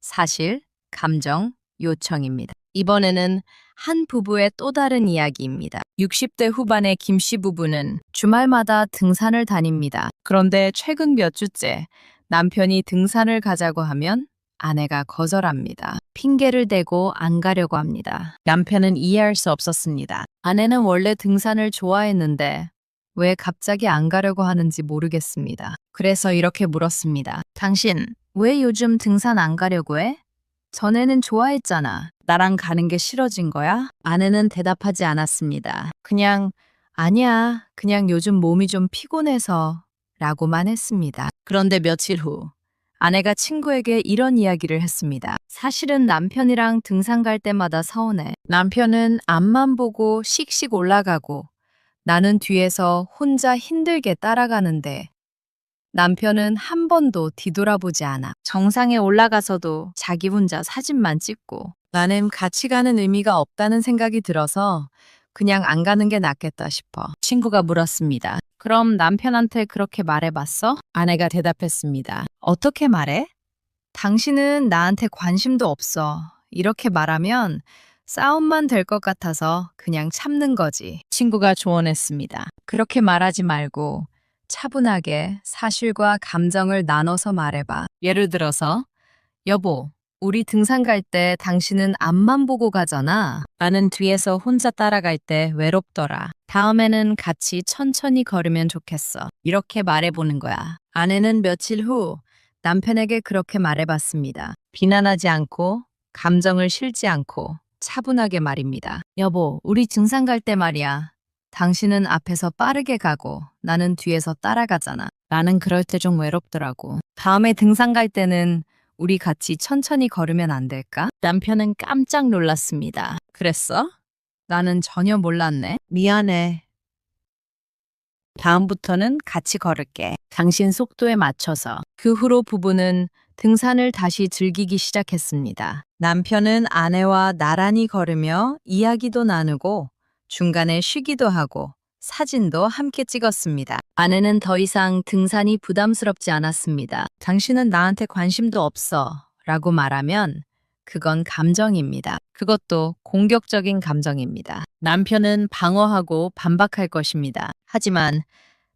사실, 감정, 요청입니다. 이번에는 한 부부의 또 다른 이야기입니다. 60대 후반의 김 씨 부부는 주말마다 등산을 다닙니다. 그런데 최근 몇 주째 남편이 등산을 가자고 하면 아내가 거절합니다. 핑계를 대고 안 가려고 합니다. 남편은 이해할 수 없었습니다. 아내는 원래 등산을 좋아했는데 왜 갑자기 안 가려고 하는지 모르겠습니다. 그래서 이렇게 물었습니다. 당신 왜 요즘 등산 안 가려고 해? 전에는 좋아했잖아. 나랑 가는 게 싫어진 거야? 아내는 대답하지 않았습니다. 아니야. 그냥 요즘 몸이 좀 피곤해서 라고만 했습니다. 그런데 며칠 후 아내가 친구에게 이런 이야기를 했습니다. 사실은 남편이랑 등산 갈 때마다 서운해. 남편은 앞만 보고 씩씩 올라가고 나는 뒤에서 혼자 힘들게 따라가는데 남편은 한 번도 뒤돌아보지 않아. 정상에 올라가서도 자기 혼자 사진만 찍고 나는 같이 가는 의미가 없다는 생각이 들어서 그냥 안 가는 게 낫겠다 싶어. 친구가 물었습니다. 그럼 남편한테 그렇게 말해봤어? 아내가 대답했습니다. 어떻게 말해? 당신은 나한테 관심도 없어. 이렇게 말하면 싸움만 될 것 같아서 그냥 참는 거지. 친구가 조언했습니다. 그렇게 말하지 말고 차분하게 사실과 감정을 나눠서 말해봐. 예를 들어서, 여보, 우리 등산 갈 때 당신은 앞만 보고 가잖아. 나는 뒤에서 혼자 따라갈 때 외롭더라. 다음에는 같이 천천히 걸으면 좋겠어. 이렇게 말해보는 거야. 아내는 며칠 후 남편에게 그렇게 말해봤습니다. 비난하지 않고, 감정을 실지 않고, 차분하게 말입니다. 여보, 우리 등산 갈 때 말이야. 당신은 앞에서 빠르게 가고 나는 뒤에서 따라가잖아. 나는 그럴 때 좀 외롭더라고. 다음에 등산 갈 때는 우리 같이 천천히 걸으면 안 될까? 남편은 깜짝 놀랐습니다. 그랬어? 나는 전혀 몰랐네. 미안해. 다음부터는 같이 걸을게. 당신 속도에 맞춰서. 그 후로 부부는 등산을 다시 즐기기 시작했습니다. 남편은 아내와 나란히 걸으며 이야기도 나누고 중간에 쉬기도 하고 사진도 함께 찍었습니다. 아내는 더 이상 등산이 부담스럽지 않았습니다. 당신은 나한테 관심도 없어 라고 말하면 그건 감정입니다. 그것도 공격적인 감정입니다. 남편은 방어하고 반박할 것입니다. 하지만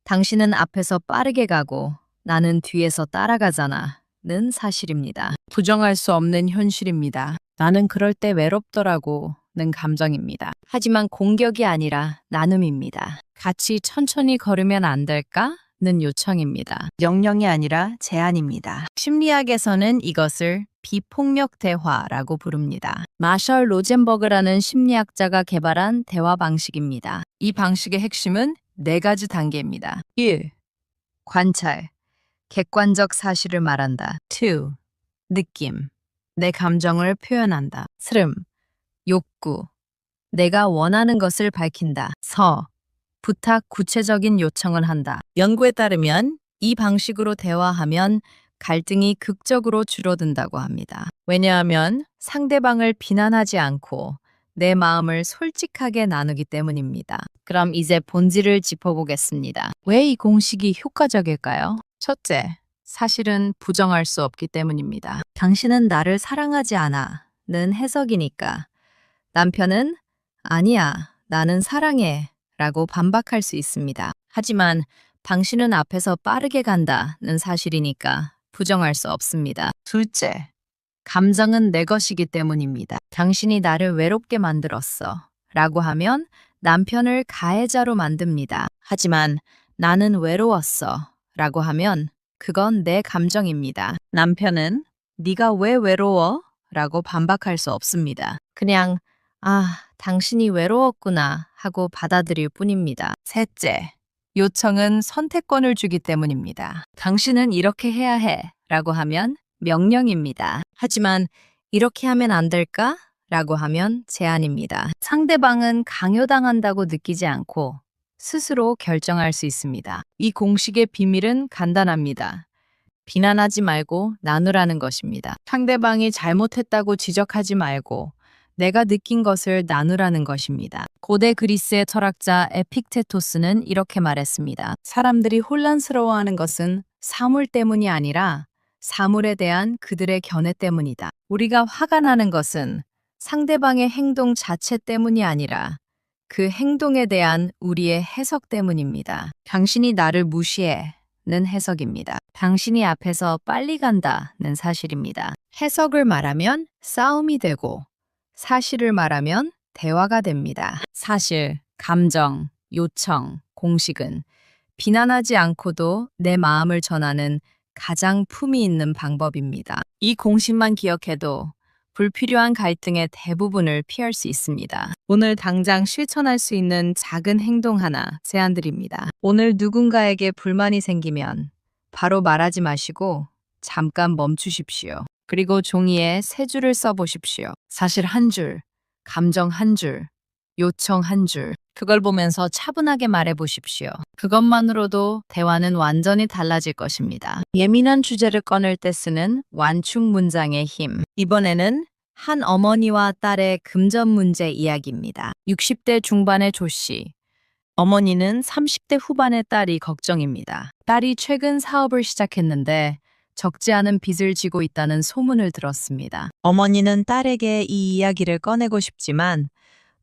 당신은 앞에서 빠르게 가고 나는 뒤에서 따라가잖아 는 사실입니다. 부정할 수 없는 현실입니다. 나는 그럴 때 외롭더라고 는 감정입니다. 하지만 공격이 아니라 나눔입니다. 같이 천천히 걸으면 안 될까? 는 요청입니다. 명령이 아니라 제안입니다. 심리학에서는 이것을 비폭력 대화라고 부릅니다. 마셜 로젠버그라는 심리학자가 개발한 대화 방식입니다. 이 방식의 핵심은 4가지 단계입니다. 1. 관찰, 객관적 사실을 말한다. 2. 느낌, 내 감정을 표현한다. 3. 욕구, 내가 원하는 것을 밝힌다. 4. 부탁, 구체적인 요청을 한다. 연구에 따르면 이 방식으로 대화하면 갈등이 극적으로 줄어든다고 합니다. 왜냐하면 상대방을 비난하지 않고 내 마음을 솔직하게 나누기 때문입니다. 그럼 이제 본질을 짚어보겠습니다. 왜 이 공식이 효과적일까요? 첫째, 사실은 부정할 수 없기 때문입니다. 당신은 나를 사랑하지 않아 는 해석이니까 남편은 아니야, 나는 사랑해 라고 반박할 수 있습니다. 하지만 당신은 앞에서 빠르게 간다는 사실이니까 부정할 수 없습니다. 둘째, 감정은 내 것이기 때문입니다. 당신이 나를 외롭게 만들었어 라고 하면 남편을 가해자로 만듭니다. 하지만 나는 외로웠어 라고 하면 그건 내 감정입니다. 남편은 네가 왜 외로워? 라고 반박할 수 없습니다. 그냥 당신이 외로웠구나 하고 받아들일 뿐입니다. 셋째, 요청은 선택권을 주기 때문입니다. 당신은 이렇게 해야 해 라고 하면 명령입니다. 하지만 이렇게 하면 안 될까? 라고 하면 제안입니다. 상대방은 강요당한다고 느끼지 않고 스스로 결정할 수 있습니다. 이 공식의 비밀은 간단합니다. 비난하지 말고 나누라는 것입니다. 상대방이 잘못했다고 지적하지 말고 내가 느낀 것을 나누라는 것입니다. 고대 그리스의 철학자 에픽테토스는 이렇게 말했습니다. 사람들이 혼란스러워하는 것은 사물 때문이 아니라 사물에 대한 그들의 견해 때문이다. 우리가 화가 나는 것은 상대방의 행동 자체 때문이 아니라 그 행동에 대한 우리의 해석 때문입니다. 당신이 나를 무시해 는 해석입니다. 당신이 앞에서 빨리 간다는 사실입니다. 해석을 말하면 싸움이 되고 사실을 말하면 대화가 됩니다. 사실, 감정, 요청, 공식은 비난하지 않고도 내 마음을 전하는 가장 품위 있는 방법입니다. 이 공식만 기억해도 불필요한 갈등의 대부분을 피할 수 있습니다. 오늘 당장 실천할 수 있는 작은 행동 하나 제안드립니다. 오늘 누군가에게 불만이 생기면 바로 말하지 마시고 잠깐 멈추십시오. 그리고 종이에 세 줄을 써보십시오. 사실 한 줄, 감정 한 줄, 요청 한 줄. 그걸 보면서 차분하게 말해보십시오. 그것만으로도 대화는 완전히 달라질 것입니다. 예민한 주제를 꺼낼 때 쓰는 완충 문장의 힘. 이번에는 한 어머니와 딸의 금전 문제 이야기입니다. 60대 중반의 조 씨. 어머니는 30대 후반의 딸이 걱정입니다. 딸이 최근 사업을 시작했는데 적지 않은 빚을 지고 있다는 소문을 들었습니다. 어머니는 딸에게 이 이야기를 꺼내고 싶지만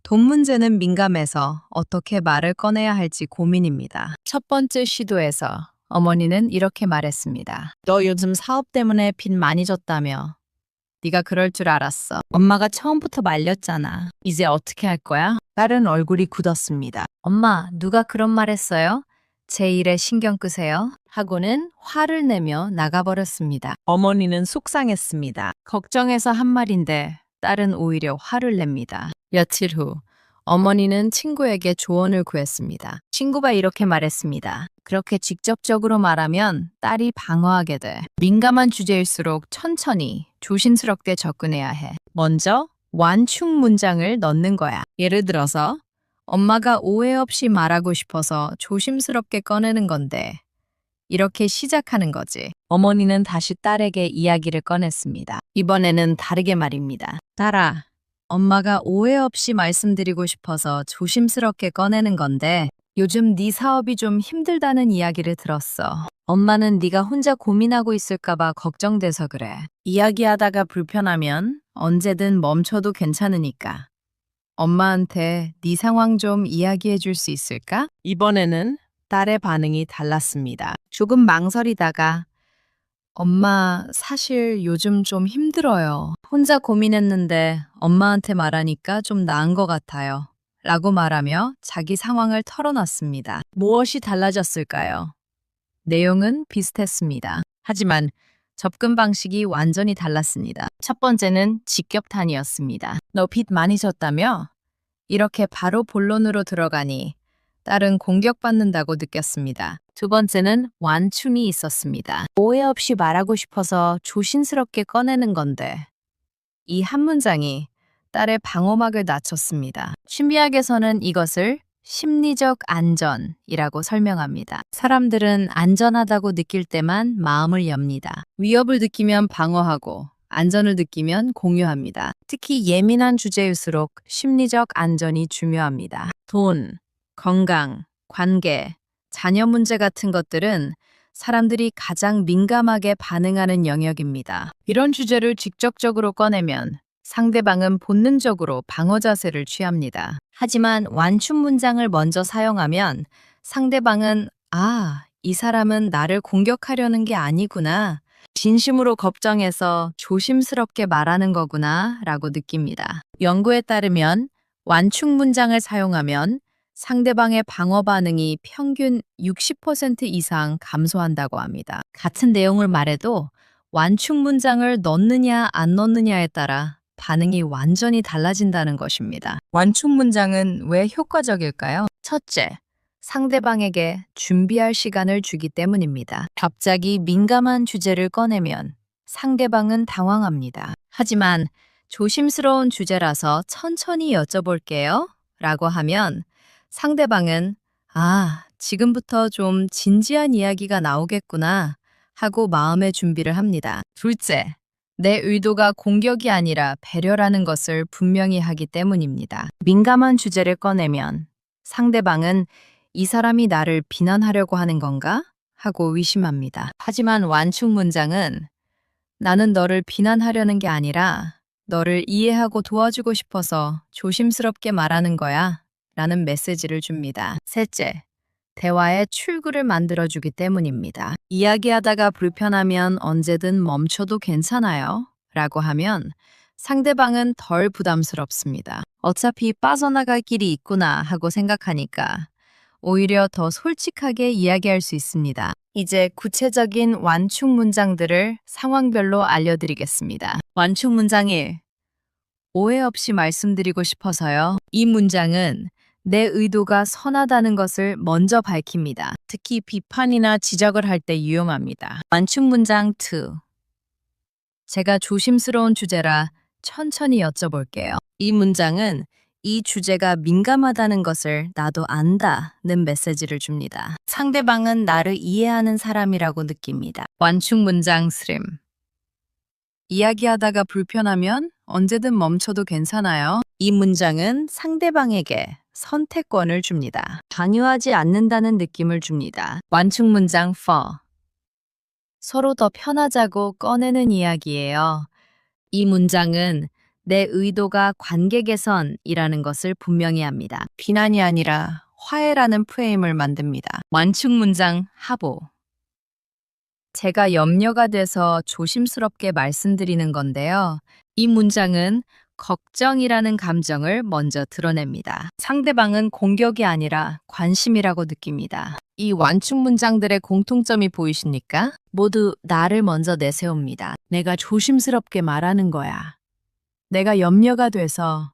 돈 문제는 민감해서 어떻게 말을 꺼내야 할지 고민입니다. 첫 번째 시도에서 어머니는 이렇게 말했습니다. 너 요즘 사업 때문에 빚 많이 졌다며. 네가 그럴 줄 알았어. 엄마가 처음부터 말렸잖아. 이제 어떻게 할 거야? 딸은 얼굴이 굳었습니다. 엄마, 누가 그런 말 했어요? 제 일에 신경 끄세요. 하고는 화를 내며 나가버렸습니다. 어머니는 속상했습니다. 걱정해서 한 말인데 딸은 오히려 화를 냅니다. 며칠 후 어머니는 친구에게 조언을 구했습니다. 친구가 이렇게 말했습니다. 그렇게 직접적으로 말하면 딸이 방어하게 돼. 민감한 주제일수록 천천히 조심스럽게 접근해야 해. 먼저 완충 문장을 넣는 거야. 예를 들어서 엄마가 오해 없이 말하고 싶어서 조심스럽게 꺼내는 건데 이렇게 시작하는 거지. 어머니는 다시 딸에게 이야기를 꺼냈습니다. 이번에는 다르게 말입니다. 딸아, 엄마가 오해 없이 말씀드리고 싶어서 조심스럽게 꺼내는 건데 요즘 네 사업이 좀 힘들다는 이야기를 들었어. 엄마는 네가 혼자 고민하고 있을까 봐 걱정돼서 그래. 이야기하다가 불편하면 언제든 멈춰도 괜찮으니까. 엄마한테 네 상황 좀 이야기해 줄 수 있을까? 이번에는 딸의 반응이 달랐습니다. 조금 망설이다가 엄마, 사실 요즘 좀 힘들어요. 혼자 고민했는데 엄마한테 말하니까 좀 나은 것 같아요. 라고 말하며 자기 상황을 털어놨습니다. 무엇이 달라졌을까요? 내용은 비슷했습니다. 하지만 접근 방식이 완전히 달랐습니다. 첫 번째는 직격탄이었습니다. 너 빚 많이 졌다며? 이렇게 바로 본론으로 들어가니 딸은 공격받는다고 느꼈습니다. 두 번째는 완충이 있었습니다. 오해 없이 말하고 싶어서 조심스럽게 꺼내는 건데 이 한 문장이 딸의 방어막을 낮췄습니다. 심리학에서는 이것을 심리적 안전이라고 설명합니다. 사람들은 안전하다고 느낄 때만 마음을 엽니다. 위협을 느끼면 방어하고 안전을 느끼면 공유합니다. 특히 예민한 주제일수록 심리적 안전이 중요합니다. 돈, 건강, 관계, 자녀 문제 같은 것들은 사람들이 가장 민감하게 반응하는 영역입니다. 이런 주제를 직접적으로 꺼내면 상대방은 본능적으로 방어 자세를 취합니다. 하지만 완충 문장을 먼저 사용하면 상대방은 이 사람은 나를 공격하려는 게 아니구나. 진심으로 걱정해서 조심스럽게 말하는 거구나 라고 느낍니다. 연구에 따르면 완충 문장을 사용하면 상대방의 방어 반응이 평균 60% 이상 감소한다고 합니다. 같은 내용을 말해도 완충 문장을 넣느냐 안 넣느냐에 따라 반응이 완전히 달라진다는 것입니다. 완충 문장은 왜 효과적일까요? 첫째, 상대방에게 준비할 시간을 주기 때문입니다. 갑자기 민감한 주제를 꺼내면 상대방은 당황합니다. 하지만 조심스러운 주제라서 천천히 여쭤볼게요 라고 하면 상대방은 지금부터 좀 진지한 이야기가 나오겠구나 하고 마음의 준비를 합니다. 둘째, 내 의도가 공격이 아니라 배려라는 것을 분명히 하기 때문입니다. 민감한 주제를 꺼내면 상대방은 이 사람이 나를 비난하려고 하는 건가? 하고 의심합니다. 하지만 완충 문장은 나는 너를 비난하려는 게 아니라 너를 이해하고 도와주고 싶어서 조심스럽게 말하는 거야 라는 메시지를 줍니다. 셋째, 대화의 출구를 만들어주기 때문입니다. 이야기하다가 불편하면 언제든 멈춰도 괜찮아요 라고 하면 상대방은 덜 부담스럽습니다. 어차피 빠져나갈 길이 있구나 하고 생각하니까 오히려 더 솔직하게 이야기할 수 있습니다. 이제 구체적인 완충 문장들을 상황별로 알려드리겠습니다. 완충 문장 1. 오해 없이 말씀드리고 싶어서요. 이 문장은 내 의도가 선하다는 것을 먼저 밝힙니다. 특히 비판이나 지적을 할 때 유용합니다. 완충 문장 2. 제가 조심스러운 주제라 천천히 여쭤볼게요. 이 문장은 이 주제가 민감하다는 것을 나도 안다는 메시지를 줍니다. 상대방은 나를 이해하는 사람이라고 느낍니다. 완충 문장 3. 이야기하다가 불편하면 언제든 멈춰도 괜찮아요. 이 문장은 상대방에게 선택권을 줍니다. 강요하지 않는다는 느낌을 줍니다. 완충 문장 4. 서로 더 편하자고 꺼내는 이야기예요. 이 문장은 내 의도가 관계 개선이라는 것을 분명히 합니다. 비난이 아니라 화해라는 프레임을 만듭니다. 완충 문장 하보. 제가 염려가 돼서 조심스럽게 말씀드리는 건데요. 이 문장은 걱정이라는 감정을 먼저 드러냅니다. 상대방은 공격이 아니라 관심이라고 느낍니다. 이 완충 문장들의 공통점이 보이십니까? 모두 나를 먼저 내세웁니다. 내가 조심스럽게 말하는 거야. 내가 염려가 돼서,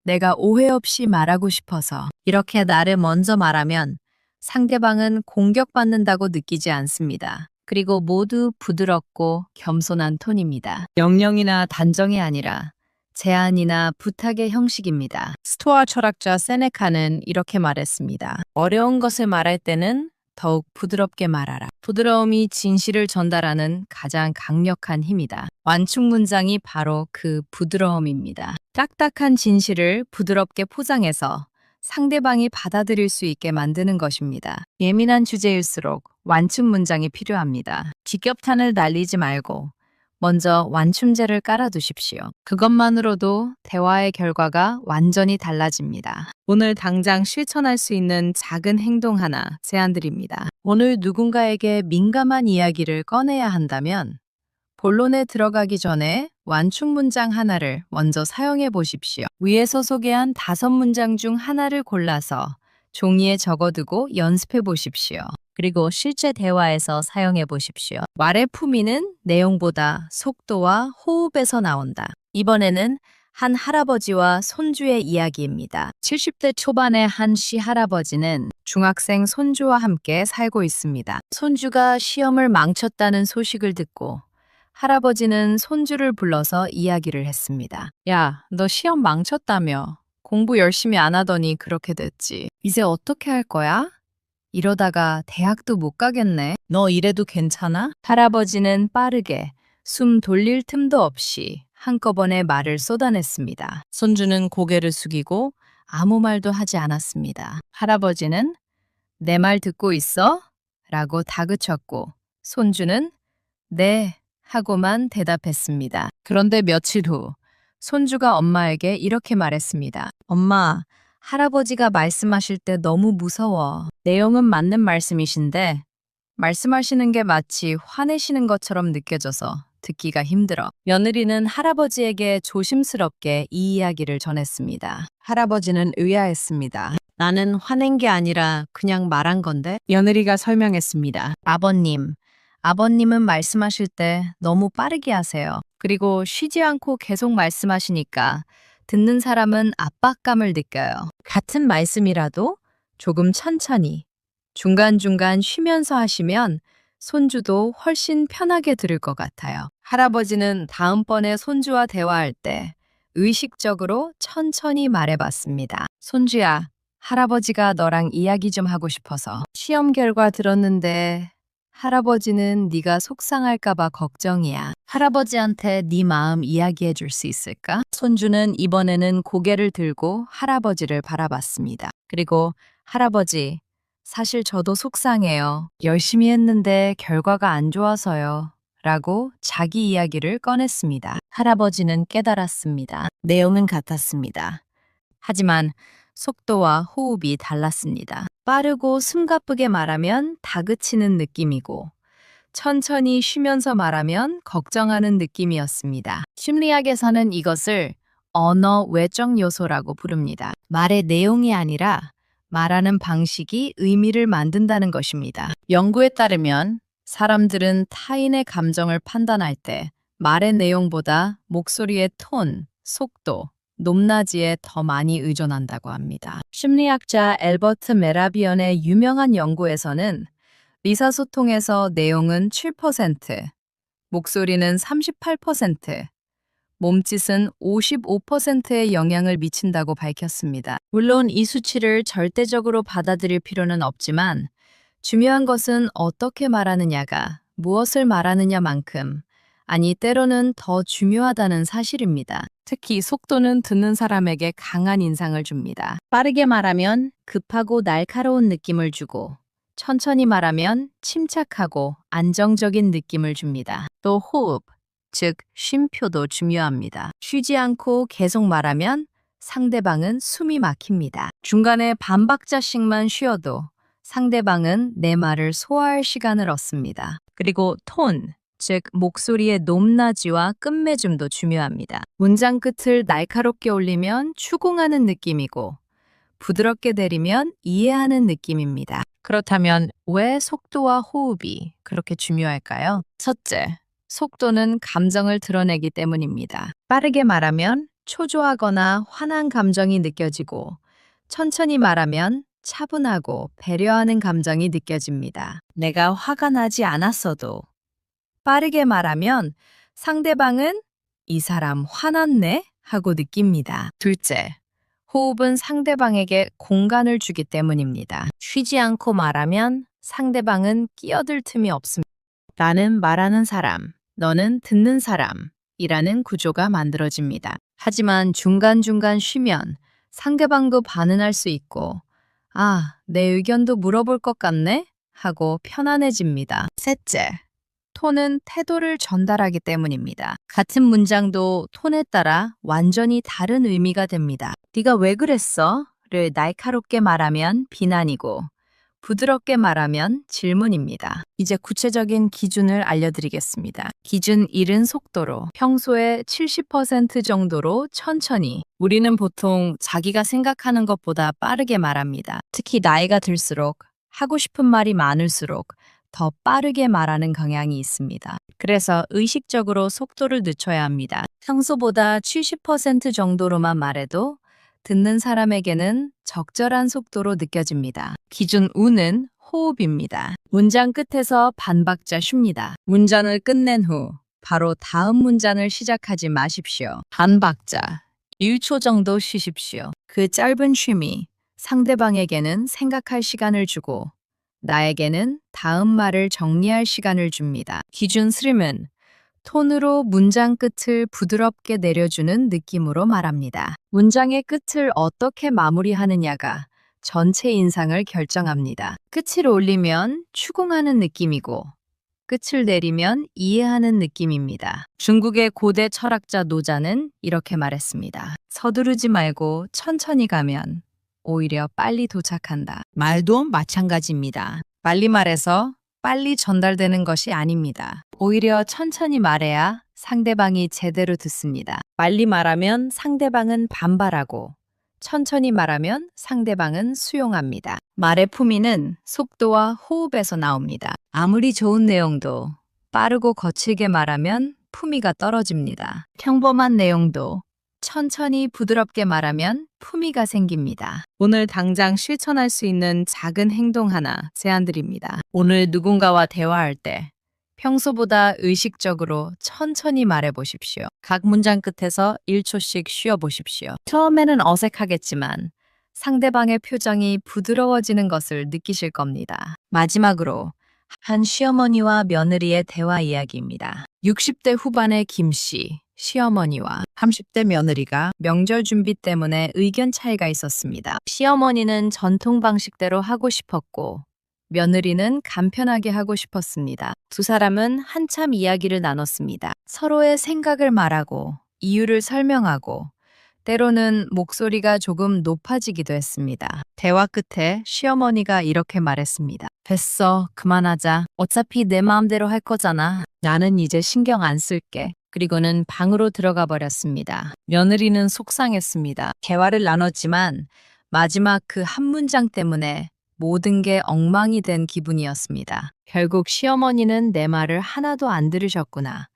내가 오해 없이 말하고 싶어서. 이렇게 나를 먼저 말하면 상대방은 공격받는다고 느끼지 않습니다. 그리고 모두 부드럽고 겸손한 톤입니다. 명령이나 단정이 아니라 제안이나 부탁의 형식입니다. 스토아 철학자 세네카는 이렇게 말했습니다. 어려운 것을 말할 때는 더욱 부드럽게 말하라. 부드러움이 진실을 전달하는 가장 강력한 힘이다. 완충 문장이 바로 그 부드러움입니다. 딱딱한 진실을 부드럽게 포장해서 상대방이 받아들일 수 있게 만드는 것입니다. 예민한 주제일수록 완충 문장이 필요합니다. 직격탄을 날리지 말고 먼저 완충제를 깔아두십시오. 그것만으로도 대화의 결과가 완전히 달라집니다. 오늘 당장 실천할 수 있는 작은 행동 하나 제안드립니다. 오늘 누군가에게 민감한 이야기를 꺼내야 한다면 본론에 들어가기 전에 완충 문장 하나를 먼저 사용해 보십시오. 위에서 소개한 5문장 중 하나를 골라서 종이에 적어두고 연습해 보십시오. 그리고 실제 대화에서 사용해 보십시오. 말의 품위는 내용보다 속도와 호흡에서 나온다. 이번에는 한 할아버지와 손주의 이야기입니다. 70대 초반의 한 시할아버지는 중학생 손주와 함께 살고 있습니다. 손주가 시험을 망쳤다는 소식을 듣고 할아버지는 손주를 불러서 이야기를 했습니다. 야, 너 시험 망쳤다며? 공부 열심히 안 하더니 그렇게 됐지. 이제 어떻게 할 거야? 이러다가 대학도 못 가겠네. 너 이래도 괜찮아? 할아버지는 빠르게 숨 돌릴 틈도 없이 한꺼번에 말을 쏟아냈습니다. 손주는 고개를 숙이고 아무 말도 하지 않았습니다. 할아버지는 내 말 듣고 있어? 라고 다그쳤고 손주는 네 하고만 대답했습니다. 그런데 며칠 후 손주가 엄마에게 이렇게 말했습니다. 엄마, 할아버지가 말씀하실 때 너무 무서워. 내용은 맞는 말씀이신데 말씀하시는 게 마치 화내시는 것처럼 느껴져서 듣기가 힘들어. 며느리는 할아버지에게 조심스럽게 이 이야기를 전했습니다. 할아버지는 의아했습니다. 나는 화낸 게 아니라 그냥 말한 건데? 며느리가 설명했습니다. 아버님은 말씀하실 때 너무 빠르게 하세요. 그리고 쉬지 않고 계속 말씀하시니까 듣는 사람은 압박감을 느껴요. 같은 말씀이라도 조금 천천히, 중간중간 쉬면서 하시면 손주도 훨씬 편하게 들을 것 같아요. 할아버지는 다음번에 손주와 대화할 때 의식적으로 천천히 말해봤습니다. 손주야, 할아버지가 너랑 이야기 좀 하고 싶어서. 시험 결과 들었는데 할아버지는 네가 속상할까 봐 걱정이야. 할아버지한테 네 마음 이야기해 줄 수 있을까? 손주는 이번에는 고개를 들고 할아버지를 바라봤습니다. 그리고 할아버지, 사실 저도 속상해요. 열심히 했는데 결과가 안 좋아서요. 라고 자기 이야기를 꺼냈습니다. 할아버지는 깨달았습니다. 내용은 같았습니다. 하지만 속도와 호흡이 달랐습니다. 빠르고 숨가쁘게 말하면 다그치는 느낌이고 천천히 쉬면서 말하면 걱정하는 느낌이었습니다. 심리학에서는 이것을 언어 외적 요소라고 부릅니다. 말의 내용이 아니라 말하는 방식이 의미를 만든다는 것입니다. 연구에 따르면 사람들은 타인의 감정을 판단할 때 말의 내용보다 목소리의 톤, 속도, 높낮이에 더 많이 의존한다고 합니다. 심리학자 앨버트 메라비언의 유명한 연구에서는 의사소통에서 내용은 7%, 목소리는 38%, 몸짓은 55%의 영향을 미친다고 밝혔습니다. 물론 이 수치를 절대적으로 받아들일 필요는 없지만 중요한 것은 어떻게 말하느냐가 무엇을 말하느냐만큼, 아니 때로는 더 중요하다는 사실입니다. 특히 속도는 듣는 사람에게 강한 인상을 줍니다. 빠르게 말하면 급하고 날카로운 느낌을 주고 천천히 말하면 침착하고 안정적인 느낌을 줍니다. 또 호흡, 즉 쉼표도 중요합니다. 쉬지 않고 계속 말하면 상대방은 숨이 막힙니다. 중간에 반박자씩만 쉬어도 상대방은 내 말을 소화할 시간을 얻습니다. 그리고 톤, 즉 목소리의 높낮이와 끝맺음도 중요합니다. 문장 끝을 날카롭게 올리면 추궁하는 느낌이고 부드럽게 내리면 이해하는 느낌입니다. 그렇다면 왜 속도와 호흡이 그렇게 중요할까요? 첫째, 속도는 감정을 드러내기 때문입니다. 빠르게 말하면 초조하거나 화난 감정이 느껴지고 천천히 말하면 차분하고 배려하는 감정이 느껴집니다. 내가 화가 나지 않았어도 빠르게 말하면 상대방은 이 사람 화났네 하고 느낍니다. 둘째, 호흡은 상대방에게 공간을 주기 때문입니다. 쉬지 않고 말하면 상대방은 끼어들 틈이 없습니다. 나는 말하는 사람, 너는 듣는 사람이라는 구조가 만들어집니다. 하지만 중간중간 쉬면 상대방도 반응할 수 있고 내 의견도 물어볼 것 같네? 하고 편안해집니다. 셋째, 톤은 태도를 전달하기 때문입니다. 같은 문장도 톤에 따라 완전히 다른 의미가 됩니다. 네가 왜 그랬어? 를 날카롭게 말하면 비난이고 부드럽게 말하면 질문입니다. 이제 구체적인 기준을 알려드리겠습니다. 기준 1은 속도로, 평소에 70% 정도로 천천히. 우리는 보통 자기가 생각하는 것보다 빠르게 말합니다. 특히 나이가 들수록 하고 싶은 말이 많을수록 더 빠르게 말하는 경향이 있습니다. 그래서 의식적으로 속도를 늦춰야 합니다. 평소보다 70% 정도로만 말해도 듣는 사람에게는 적절한 속도로 느껴집니다. 기준 우는 호흡입니다. 문장 끝에서 반박자 쉽니다. 문장을 끝낸 후 바로 다음 문장을 시작하지 마십시오. 반박자. 1초 정도 쉬십시오. 그 짧은 쉼이 상대방에게는 생각할 시간을 주고 나에게는 다음 말을 정리할 시간을 줍니다. 기준 스림은 톤으로 문장 끝을 부드럽게 내려주는 느낌으로 말합니다. 문장의 끝을 어떻게 마무리하느냐가 전체 인상을 결정합니다. 끝을 올리면 추궁하는 느낌이고 끝을 내리면 이해하는 느낌입니다. 중국의 고대 철학자 노자는 이렇게 말했습니다. 서두르지 말고 천천히 가면 오히려 빨리 도착한다. 말도 마찬가지입니다. 빨리 말해서 빨리 전달되는 것이 아닙니다. 오히려 천천히 말해야 상대방이 제대로 듣습니다. 빨리 말하면 상대방은 반발하고 천천히 말하면 상대방은 수용합니다. 말의 품위는 속도와 호흡에서 나옵니다. 아무리 좋은 내용도 빠르고 거칠게 말하면 품위가 떨어집니다. 평범한 내용도 천천히 부드럽게 말하면 품위가 생깁니다. 오늘 당장 실천할 수 있는 작은 행동 하나 제안드립니다. 오늘 누군가와 대화할 때 평소보다 의식적으로 천천히 말해 보십시오. 각 문장 끝에서 1초씩 쉬어 보십시오. 처음에는 어색하겠지만 상대방의 표정이 부드러워지는 것을 느끼실 겁니다. 마지막으로 한 시어머니와 며느리의 대화 이야기입니다. 60대 후반의 김 씨, 시어머니와 30대 며느리가 명절 준비 때문에 의견 차이가 있었습니다. 시어머니는 전통 방식대로 하고 싶었고 며느리는 간편하게 하고 싶었습니다. 두 사람은 한참 이야기를 나눴습니다. 서로의 생각을 말하고 이유를 설명하고 때로는 목소리가 조금 높아지기도 했습니다. 대화 끝에 시어머니가 이렇게 말했습니다. 됐어, 그만하자. 어차피 내 마음대로 할 거잖아. 나는 이제 신경 안 쓸게. 그리고는 방으로 들어가 버렸습니다. 며느리는 속상했습니다. 대화를 나눴지만 마지막 그 한 문장 때문에 모든 게 엉망이 된 기분이었습니다. 결국 시어머니는 내 말을 하나도 안 들으셨구나.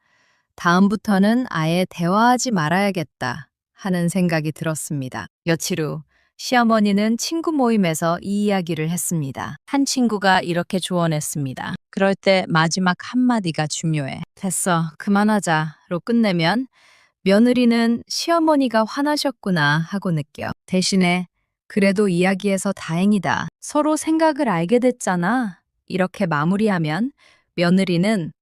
다음부터는 아예 대화하지 말아야겠다 하는 생각이 들었습니다. 며칠 후 시어머니는 친구 모임에서 이 이야기를 했습니다. 한 친구가 이렇게 조언했습니다. 그럴 때 마지막 한마디가 중요해. 됐어, 그만하자로 끝내면 며느리는 시어머니가 화나셨구나 하고 느껴. 대신에 그래도 이야기해서 다행이다. 서로 생각을 알게 됐잖아. 이렇게 마무리하면 며느리는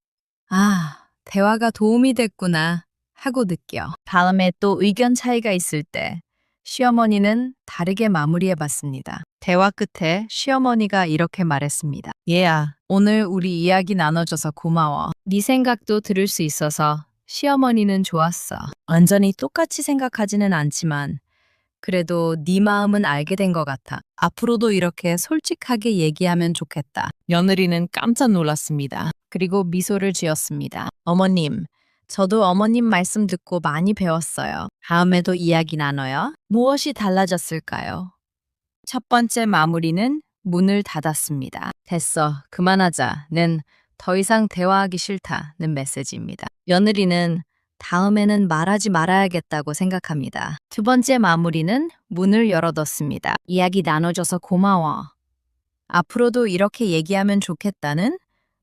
대화가 도움이 됐구나 하고 느껴. 다음에 또 의견 차이가 있을 때 시어머니는 다르게 마무리해 봤습니다. 대화 끝에 시어머니가 이렇게 말했습니다. 얘야, 오늘 우리 이야기 나눠줘서 고마워. 네 생각도 들을 수 있어서 시어머니는 좋았어. 완전히 똑같이 생각하지는 않지만 그래도 네 마음은 알게 된 것 같아. 앞으로도 이렇게 솔직하게 얘기하면 좋겠다. 며느리는 깜짝 놀랐습니다. 그리고 미소를 지었습니다. 어머님, 저도 어머님 말씀 듣고 많이 배웠어요. 다음에도 이야기 나눠요. 무엇이 달라졌을까요? 첫 번째 마무리는 문을 닫았습니다. 됐어, 그만하자는 더 이상 대화하기 싫다는 메시지입니다. 며느리는 다음에는 말하지 말아야겠다고 생각합니다. 두 번째 마무리는 문을 열어뒀습니다. 이야기 나눠줘서 고마워. 앞으로도 이렇게 얘기하면 좋겠다는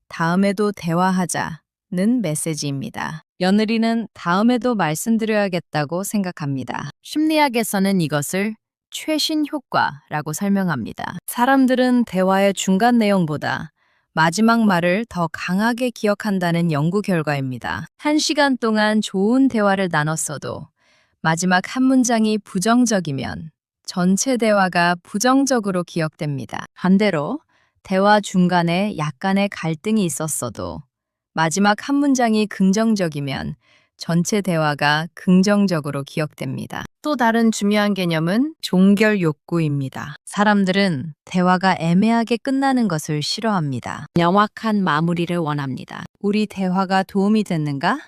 다음에도 대화하자는 메시지입니다. 며느리는 다음에도 말씀드려야겠다고 생각합니다. 심리학에서는 이것을 최신 효과라고 설명합니다. 사람들은 대화의 중간 내용보다 마지막 말을 더 강하게 기억한다는 연구 결과입니다. 1시간 동안 좋은 대화를 나눴어도 마지막 한 문장이 부정적이면 전체 대화가 부정적으로 기억됩니다. 반대로 대화 중간에 약간의 갈등이 있었어도 마지막 한 문장이 긍정적이면 전체 대화가 긍정적으로 기억됩니다. 또 다른 중요한 개념은 종결 욕구입니다. 사람들은 대화가 애매하게 끝나는 것을 싫어합니다. 명확한 마무리를 원합니다. 우리 대화가 도움이 됐는가?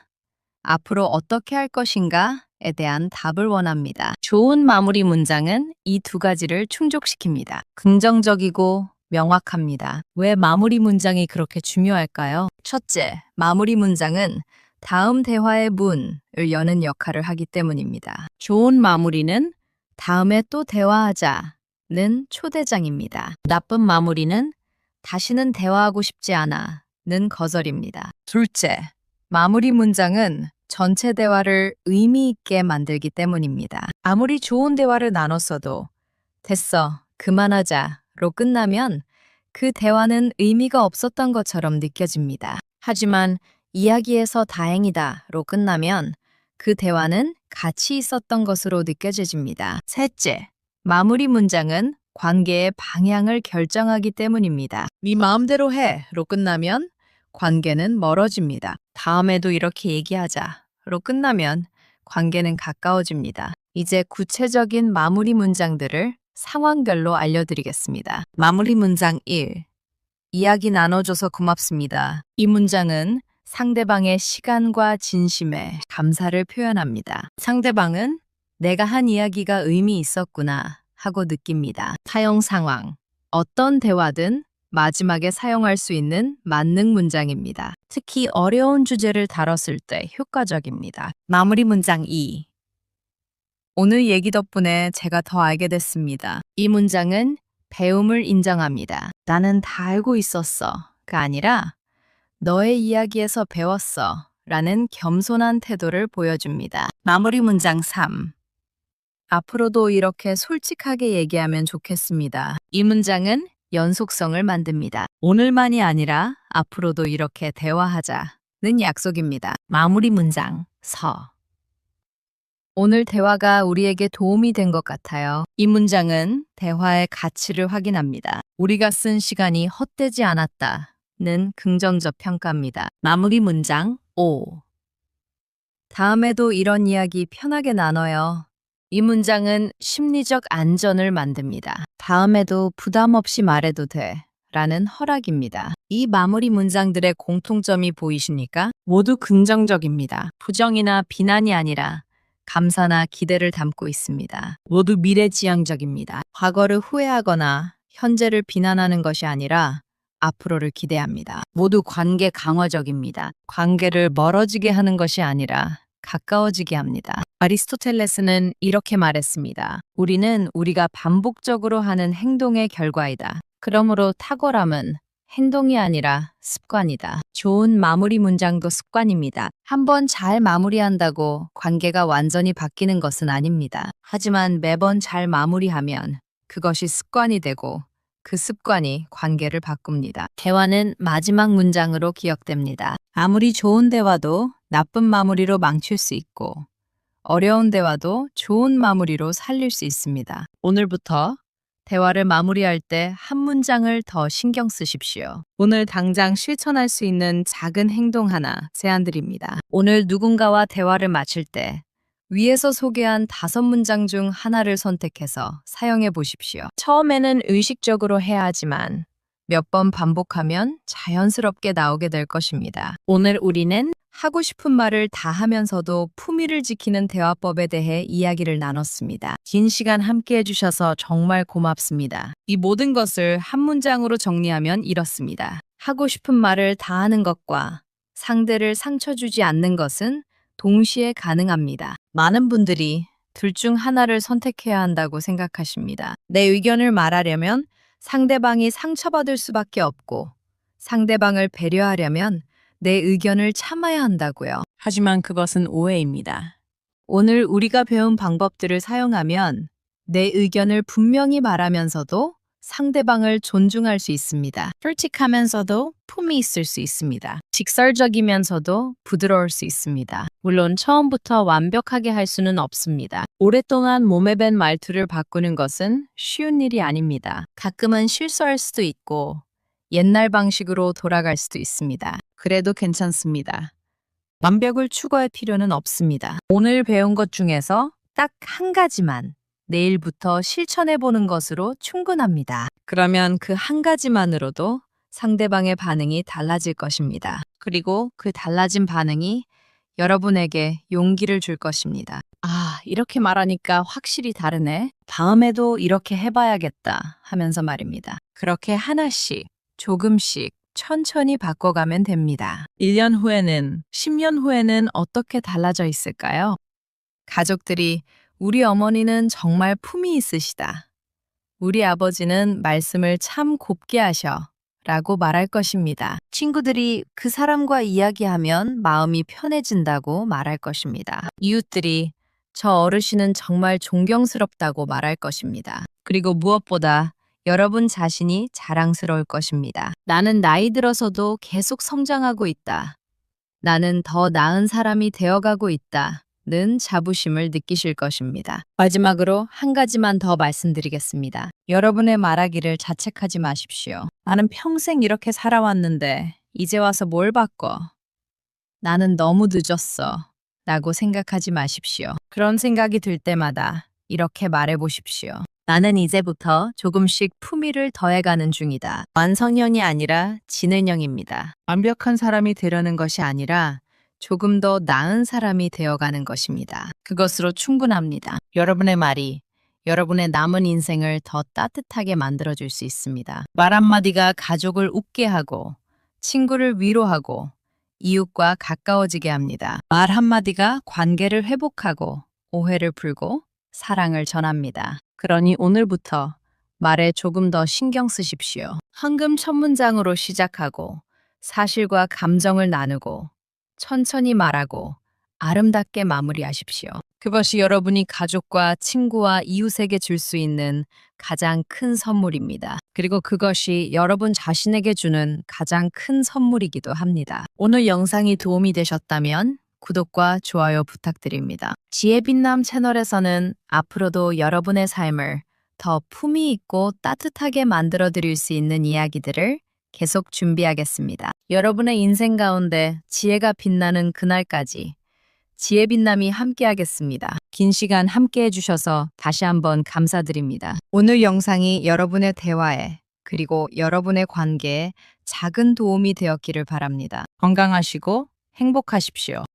앞으로 어떻게 할 것인가?에 대한 답을 원합니다. 좋은 마무리 문장은 이 두 가지를 충족시킵니다. 긍정적이고 명확합니다. 왜 마무리 문장이 그렇게 중요할까요? 첫째, 마무리 문장은 다음 대화의 문을 여는 역할을 하기 때문입니다. 좋은 마무리는 다음에 또 대화하자는 초대장입니다. 나쁜 마무리는 다시는 대화하고 싶지 않아는 거절입니다. 둘째, 마무리 문장은 전체 대화를 의미 있게 만들기 때문입니다. 아무리 좋은 대화를 나눴어도 됐어, 그만하자로 끝나면 그 대화는 의미가 없었던 것처럼 느껴집니다. 하지만 이야기에서 다행이다로 끝나면 그 대화는 가치 있었던 것으로 느껴집니다. 셋째, 마무리 문장은 관계의 방향을 결정하기 때문입니다. 네 마음대로 해로 끝나면 관계는 멀어집니다. 다음에도 이렇게 얘기하자로 끝나면 관계는 가까워집니다. 이제 구체적인 마무리 문장들을 상황별로 알려드리겠습니다. 마무리 문장 1. 이야기 나눠줘서 고맙습니다. 이 문장은 상대방의 시간과 진심에 감사를 표현합니다. 상대방은 내가 한 이야기가 의미 있었구나 하고 느낍니다. 사용 상황. 어떤 대화든 마지막에 사용할 수 있는 만능 문장입니다. 특히 어려운 주제를 다뤘을 때 효과적입니다. 마무리 문장 2. 오늘 얘기 덕분에 제가 더 알게 됐습니다. 이 문장은 배움을 인정합니다. 나는 다 알고 있었어가 아니라 너의 이야기에서 배웠어 라는 겸손한 태도를 보여줍니다. 마무리 문장 3. 앞으로도 이렇게 솔직하게 얘기하면 좋겠습니다. 이 문장은 연속성을 만듭니다. 오늘만이 아니라 앞으로도 이렇게 대화하자는 약속입니다. 마무리 문장 서. 오늘 대화가 우리에게 도움이 된 것 같아요. 이 문장은 대화의 가치를 확인합니다. 우리가 쓴 시간이 헛되지 않았다는 긍정적 평가입니다. 마무리 문장 5. 다음에도 이런 이야기 편하게 나눠요. 이 문장은 심리적 안전을 만듭니다. 다음에도 부담 없이 말해도 돼 라는 허락입니다. 이 마무리 문장들의 공통점이 보이십니까? 모두 긍정적입니다. 부정이나 비난이 아니라 감사나 기대를 담고 있습니다. 모두 미래지향적입니다. 과거를 후회하거나 현재를 비난하는 것이 아니라 앞으로를 기대합니다. 모두 관계 강화적입니다. 관계를 멀어지게 하는 것이 아니라 가까워지게 합니다. 아리스토텔레스는 이렇게 말했습니다. 우리는 우리가 반복적으로 하는 행동의 결과이다. 그러므로 탁월함은 행동이 아니라 습관이다. 좋은 마무리 문장도 습관입니다. 한번 잘 마무리한다고 관계가 완전히 바뀌는 것은 아닙니다. 하지만 매번 잘 마무리하면 그것이 습관이 되고 그 습관이 관계를 바꿉니다. 대화는 마지막 문장으로 기억됩니다. 아무리 좋은 대화도 나쁜 마무리로 망칠 수 있고 어려운 대화도 좋은 마무리로 살릴 수 있습니다. 오늘부터 대화를 마무리할 때 한 문장을 더 신경 쓰십시오. 오늘 당장 실천할 수 있는 작은 행동 하나 제안드립니다. 오늘 누군가와 대화를 마칠 때 위에서 소개한 5문장 중 하나를 선택해서 사용해 보십시오. 처음에는 의식적으로 해야 하지만 몇 번 반복하면 자연스럽게 나오게 될 것입니다. 오늘 우리는 하고 싶은 말을 다 하면서도 품위를 지키는 대화법에 대해 이야기를 나눴습니다. 긴 시간 함께 해주셔서 정말 고맙습니다. 이 모든 것을 한 문장으로 정리하면 이렇습니다. 하고 싶은 말을 다 하는 것과 상대를 상처 주지 않는 것은 동시에 가능합니다. 많은 분들이 둘 중 하나를 선택해야 한다고 생각하십니다. 내 의견을 말하려면 상대방이 상처받을 수밖에 없고 상대방을 배려하려면 내 의견을 참아야 한다고요. 하지만 그것은 오해입니다. 오늘 우리가 배운 방법들을 사용하면 내 의견을 분명히 말하면서도 상대방을 존중할 수 있습니다. 솔직하면서도 품이 있을 수 있습니다. 직설적이면서도 부드러울 수 있습니다. 물론 처음부터 완벽하게 할 수는 없습니다. 오랫동안 몸에 밴 말투를 바꾸는 것은 쉬운 일이 아닙니다. 가끔은 실수할 수도 있고 옛날 방식으로 돌아갈 수도 있습니다. 그래도 괜찮습니다. 완벽을 추구할 필요는 없습니다. 오늘 배운 것 중에서 딱 한 가지만 내일부터 실천해 보는 것으로 충분합니다. 그러면 그 한 가지만으로도 상대방의 반응이 달라질 것입니다. 그리고 그 달라진 반응이 여러분에게 용기를 줄 것입니다. 아, 이렇게 말하니까 확실히 다르네. 다음에도 이렇게 해봐야겠다 하면서 말입니다. 그렇게 하나씩, 조금씩, 천천히 바꿔가면 됩니다. 1년 후에는, 10년 후에는 어떻게 달라져 있을까요? 가족들이 우리 어머니는 정말 품이 있으시다. 우리 아버지는 말씀을 참 곱게 하셔. 라고 말할 것입니다. 친구들이 그 사람과 이야기하면 마음이 편해진다고 말할 것입니다. 이웃들이 저 어르신은 정말 존경스럽다고 말할 것입니다. 그리고 무엇보다 여러분 자신이 자랑스러울 것입니다. 나는 나이 들어서도 계속 성장하고 있다. 나는 더 나은 사람이 되어가고 있다. 는 자부심을 느끼실 것입니다. 마지막으로 한 가지만 더 말씀드리겠습니다. 여러분의 말하기를 자책하지 마십시오. 나는 평생 이렇게 살아왔는데 이제 와서 뭘 바꿔? 나는 너무 늦었어. 라고 생각하지 마십시오. 그런 생각이 들 때마다 이렇게 말해 보십시오. 나는 이제부터 조금씩 품위를 더해가는 중이다. 완성형이 아니라 진행형입니다. 완벽한 사람이 되려는 것이 아니라 조금 더 나은 사람이 되어가는 것입니다. 그것으로 충분합니다. 여러분의 말이 여러분의 남은 인생을 더 따뜻하게 만들어줄 수 있습니다. 말 한마디가 가족을 웃게 하고 친구를 위로하고 이웃과 가까워지게 합니다. 말 한마디가 관계를 회복하고 오해를 풀고 사랑을 전합니다. 그러니 오늘부터 말에 조금 더 신경 쓰십시오. 황금 첫 문장으로 시작하고 사실과 감정을 나누고 천천히 말하고 아름답게 마무리하십시오. 그것이 여러분이 가족과 친구와 이웃에게 줄 수 있는 가장 큰 선물입니다. 그리고 그것이 여러분 자신에게 주는 가장 큰 선물이기도 합니다. 오늘 영상이 도움이 되셨다면 구독과 좋아요 부탁드립니다. 지혜빛남 채널에서는 앞으로도 여러분의 삶을 더 품위 있고 따뜻하게 만들어 드릴 수 있는 이야기들을 계속 준비하겠습니다. 여러분의 인생 가운데 지혜가 빛나는 그날까지 지혜빛남이 함께하겠습니다. 긴 시간 함께해 주셔서 다시 한번 감사드립니다. 오늘 영상이 여러분의 대화에 그리고 여러분의 관계에 작은 도움이 되었기를 바랍니다. 건강하시고 행복하십시오.